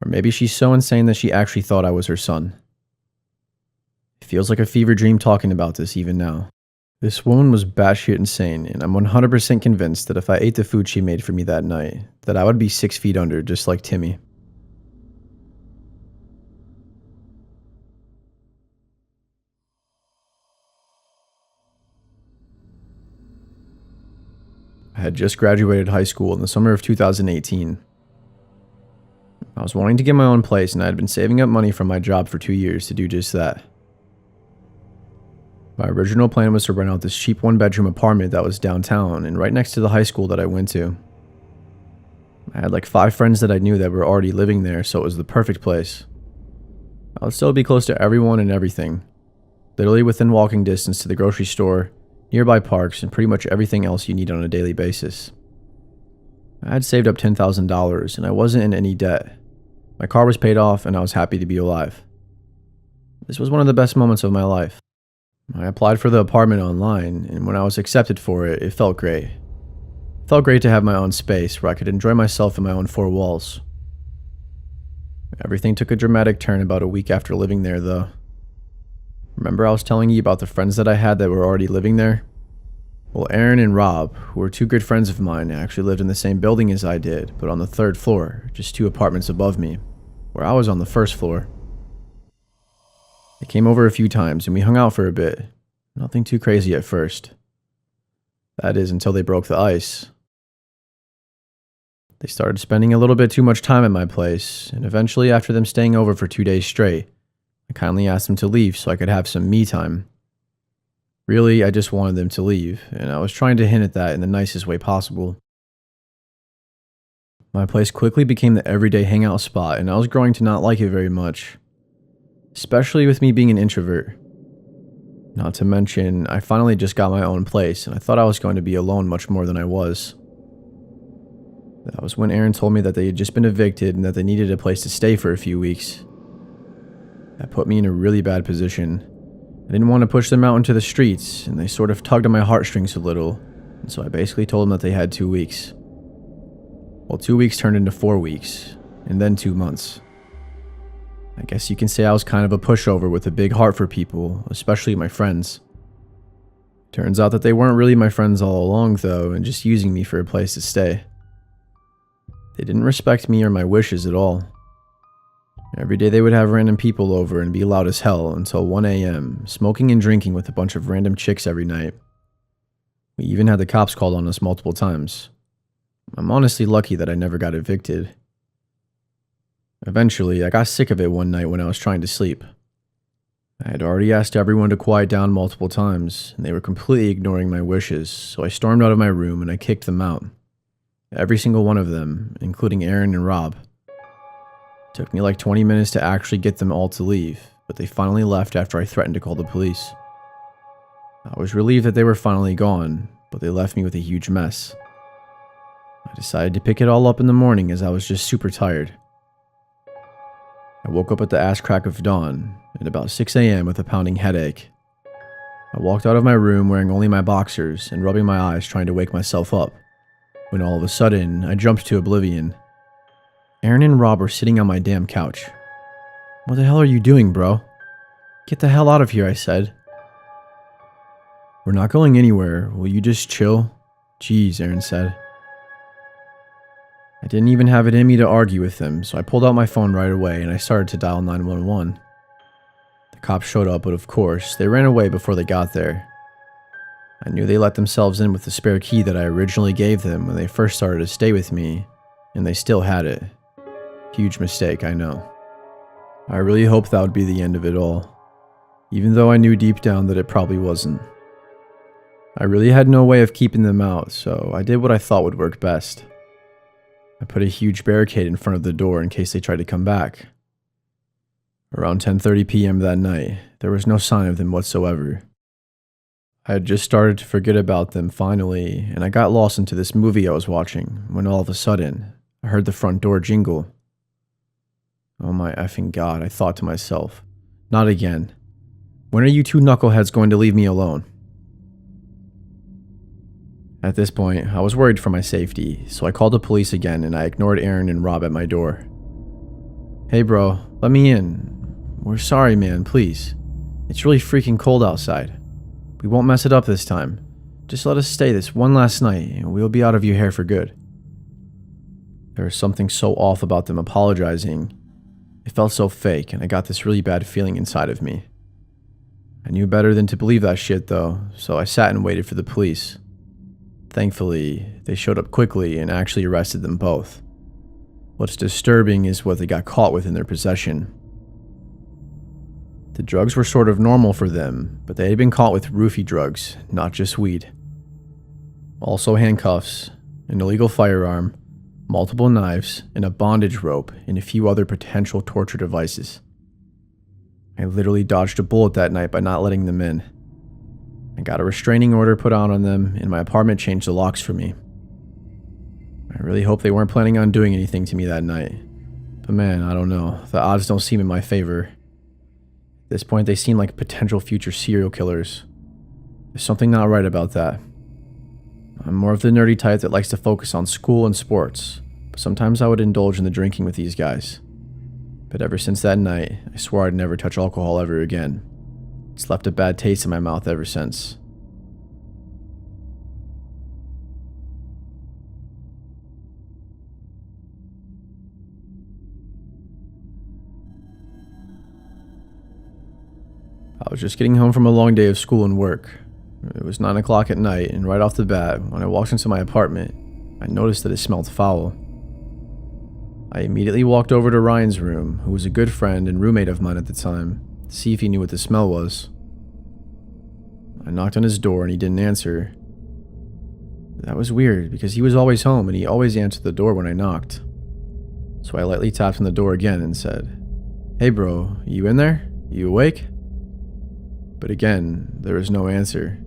Or maybe she's so insane that she actually thought I was her son. It feels like a fever dream talking about this even now. This woman was batshit insane, and I'm 100% convinced that if I ate the food she made for me that night, that I would be 6 feet under just like Timmy. I had just graduated high school in the summer of 2018. I was wanting to get my own place, and I had been saving up money from my job for 2 years to do just that. My original plan was to rent out this cheap one-bedroom apartment that was downtown and right next to the high school that I went to. I had like 5 friends that I knew that were already living there, so it was the perfect place. I would still be close to everyone and everything, literally within walking distance to the grocery store, nearby parks, and pretty much everything else you need on a daily basis. I had saved up $10,000 and I wasn't in any debt. My car was paid off and I was happy to be alive. This was one of the best moments of my life. I applied for the apartment online, and when I was accepted for it, it felt great. It felt great to have my own space where I could enjoy myself in my own 4 walls. Everything took a dramatic turn about a week after living there, though. Remember I was telling you about the friends that I had that were already living there? Well, Aaron and Rob, who were 2 good friends of mine, actually lived in the same building as I did, but on the 3rd floor, just 2 apartments above me, where I was on the 1st floor. They came over a few times and we hung out for a bit. Nothing too crazy at first. That is, until they broke the ice. They started spending a little bit too much time at my place, and eventually, after them staying over for 2 days straight, I kindly asked them to leave so I could have some me time. Really, I just wanted them to leave, and I was trying to hint at that in the nicest way possible. My place quickly became the everyday hangout spot, and I was growing to not like it very much. Especially with me being an introvert. Not to mention, I finally just got my own place, and I thought I was going to be alone much more than I was. That was when Aaron told me that they had just been evicted and that they needed a place to stay for a few weeks. That put me in a really bad position. I didn't want to push them out into the streets, and they sort of tugged on my heartstrings a little, and so I basically told them that they had 2 weeks. Well, 2 weeks turned into 4 weeks, and then 2 months. I guess you can say I was kind of a pushover with a big heart for people, especially my friends. Turns out that they weren't really my friends all along, though, and just using me for a place to stay. They didn't respect me or my wishes at all. Every day they would have random people over and be loud as hell until 1 a.m., smoking and drinking with a bunch of random chicks every night. We even had the cops called on us multiple times. I'm honestly lucky that I never got evicted. Eventually, I got sick of it one night when I was trying to sleep. I had already asked everyone to quiet down multiple times, and they were completely ignoring my wishes, so I stormed out of my room and I kicked them out. Every single one of them, including Aaron and Rob. It took me like 20 minutes to actually get them all to leave, but they finally left after I threatened to call the police. I was relieved that they were finally gone, but they left me with a huge mess. I decided to pick it all up in the morning as I was just super tired. I woke up at the ass crack of dawn, at about 6 a.m. with a pounding headache. I walked out of my room wearing only my boxers and rubbing my eyes trying to wake myself up, when all of a sudden, I jumped to oblivion. Aaron and Rob were sitting on my damn couch. "What the hell are you doing, bro?" "Get the hell out of here," I said. "We're not going anywhere. Will you just chill?" "Jeez," Aaron said. I didn't even have it in me to argue with them, so I pulled out my phone right away and I started to dial 911. The Cops showed up, but of course, they ran away before they got there. I knew they let themselves in with the spare key that I originally gave them when they first started to stay with me, and they still had it. Huge mistake, I know. I really hoped that would be the end of it all, even though I knew deep down that it probably wasn't. I really had no way of keeping them out, so I did what I thought would work best. I put a huge barricade in front of the door in case they tried to come back. Around 10:30 p.m. that night, there was no sign of them whatsoever. I had just started to forget about them finally, and I got lost into this movie I was watching when all of a sudden, I heard the front door jingle. Oh my effing god, I thought to myself. Not again. When are you two knuckleheads going to leave me alone? At this point, I was worried for my safety, so I called the police again and I ignored Aaron and Rob at my door. Hey bro, let me in. We're sorry man, please. It's really freaking cold outside. We won't mess it up this time. Just let us stay this one last night and we'll be out of your hair for good. There was something so off about them apologizing. It felt so fake, and I got this really bad feeling inside of me. I knew better than to believe that shit though, so I sat and waited for the police. Thankfully, they showed up quickly and actually arrested them both. What's disturbing is what they got caught with in their possession. The drugs were sort of normal for them, but they had been caught with roofie drugs, not just weed. Also handcuffs, an illegal firearm, multiple knives, and a bondage rope, and a few other potential torture devices. I literally dodged a bullet that night by not letting them in. I got a restraining order put out on them, and my apartment changed the locks for me. I really hope they weren't planning on doing anything to me that night. But man, I don't know. The odds don't seem in my favor. At this point, they seem like potential future serial killers. There's something not right about that. I'm more of the nerdy type that likes to focus on school and sports, but sometimes I would indulge in the drinking with these guys. But ever since that night, I swore I'd never touch alcohol ever again. It's left a bad taste in my mouth ever since. I was just getting home from a long day of school and work. It was 9 o'clock at night, and right off the bat, when I walked into my apartment, I noticed that it smelled foul. I immediately walked over to Ryan's room, who was a good friend and roommate of mine at the time, to see if he knew what the smell was. I knocked on his door and he didn't answer. That was weird, because he was always home and he always answered the door when I knocked. So I lightly tapped on the door again and said, "Hey bro, you in there? You awake?" But again, there was no answer.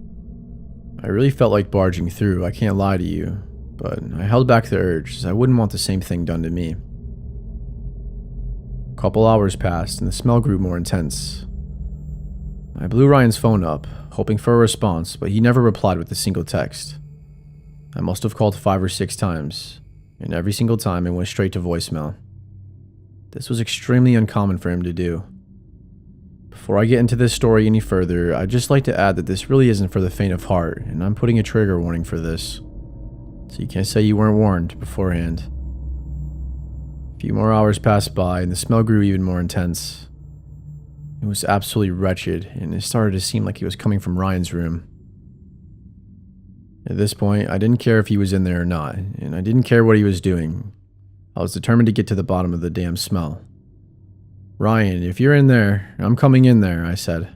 I really felt like barging through, I can't lie to you, but I held back the urge as I wouldn't want the same thing done to me. A couple hours passed and the smell grew more intense. I blew Ryan's phone up, hoping for a response, but he never replied with a single text. I must have called 5 or 6 times, and every single time it went straight to voicemail. This was extremely uncommon for him to do. Before I get into this story any further, I'd just like to add that this really isn't for the faint of heart, and I'm putting a trigger warning for this. So you can't say you weren't warned beforehand. A few more hours passed by, and the smell grew even more intense. It was absolutely wretched, and it started to seem like it was coming from Ryan's room. At this point, I didn't care if he was in there or not, and I didn't care what he was doing. I was determined to get to the bottom of the damn smell. "Ryan, if you're in there, I'm coming in there," I said.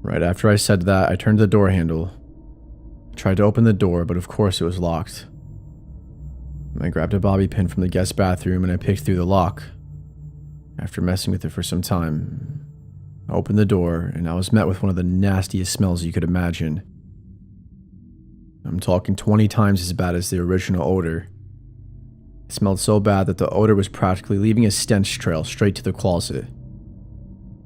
Right after I said that, I turned the door handle. I tried to open the door, but of course it was locked. I grabbed a bobby pin from the guest bathroom and I picked through the lock. After messing with it for some time, I opened the door and I was met with one of the nastiest smells you could imagine. I'm talking 20 times as bad as the original odor. It smelled so bad that the odor was practically leaving a stench trail straight to the closet.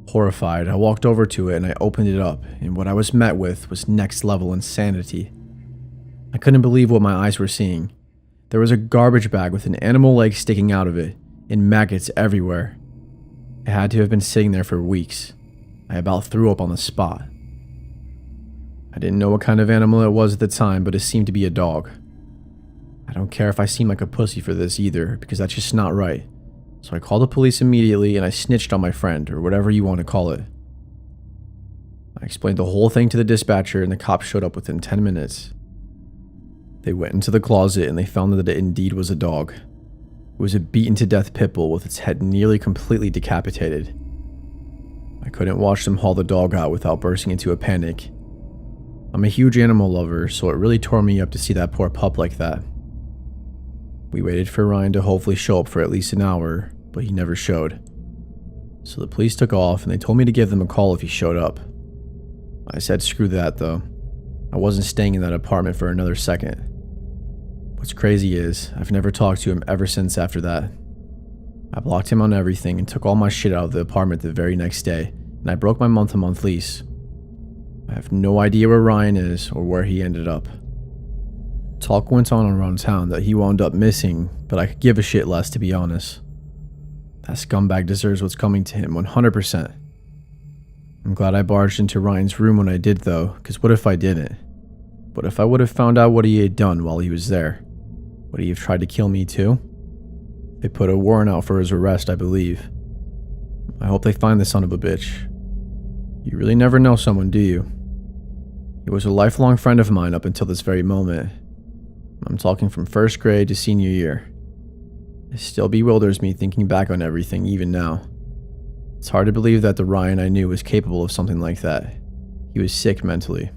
Horrified, I walked over to it and I opened it up, and what I was met with was next level insanity. I couldn't believe what my eyes were seeing. There was a garbage bag with an animal leg sticking out of it, and maggots everywhere. It had to have been sitting there for weeks. I about threw up on the spot. I didn't know what kind of animal it was at the time, but it seemed to be a dog. I don't care if I seem like a pussy for this either, because that's just not right. So I called the police immediately and I snitched on my friend, or whatever you want to call it. I explained the whole thing to the dispatcher and the cops showed up within 10 minutes. They went into the closet and they found that it indeed was a dog. It was a beaten to death pit bull with its head nearly completely decapitated. I couldn't watch them haul the dog out without bursting into a panic. I'm a huge animal lover, so it really tore me up to see that poor pup like that. We waited for Ryan to hopefully show up for at least an hour, but he never showed. So the police took off and they told me to give them a call if he showed up. I said screw that though. I wasn't staying in that apartment for another second. What's crazy is, I've never talked to him ever since after that. I blocked him on everything and took all my shit out of the apartment the very next day, and I broke my month-to-month lease. I have no idea where Ryan is or where he ended up. Talk went on around town that he wound up missing, but I could give a shit less to be honest. That scumbag deserves what's coming to him 100%. I'm glad I barged into Ryan's room when I did though, because what if I didn't? What if I would have found out what he had done while he was there? Would he have tried to kill me too? They put a warrant out for his arrest, I believe. I hope they find the son of a bitch. You really never know someone, do you? He was a lifelong friend of mine up until this very moment. I'm talking from first grade to senior year. It still bewilders me thinking back on everything even now. It's hard to believe that the Ryan I knew was capable of something like that. He was sick mentally.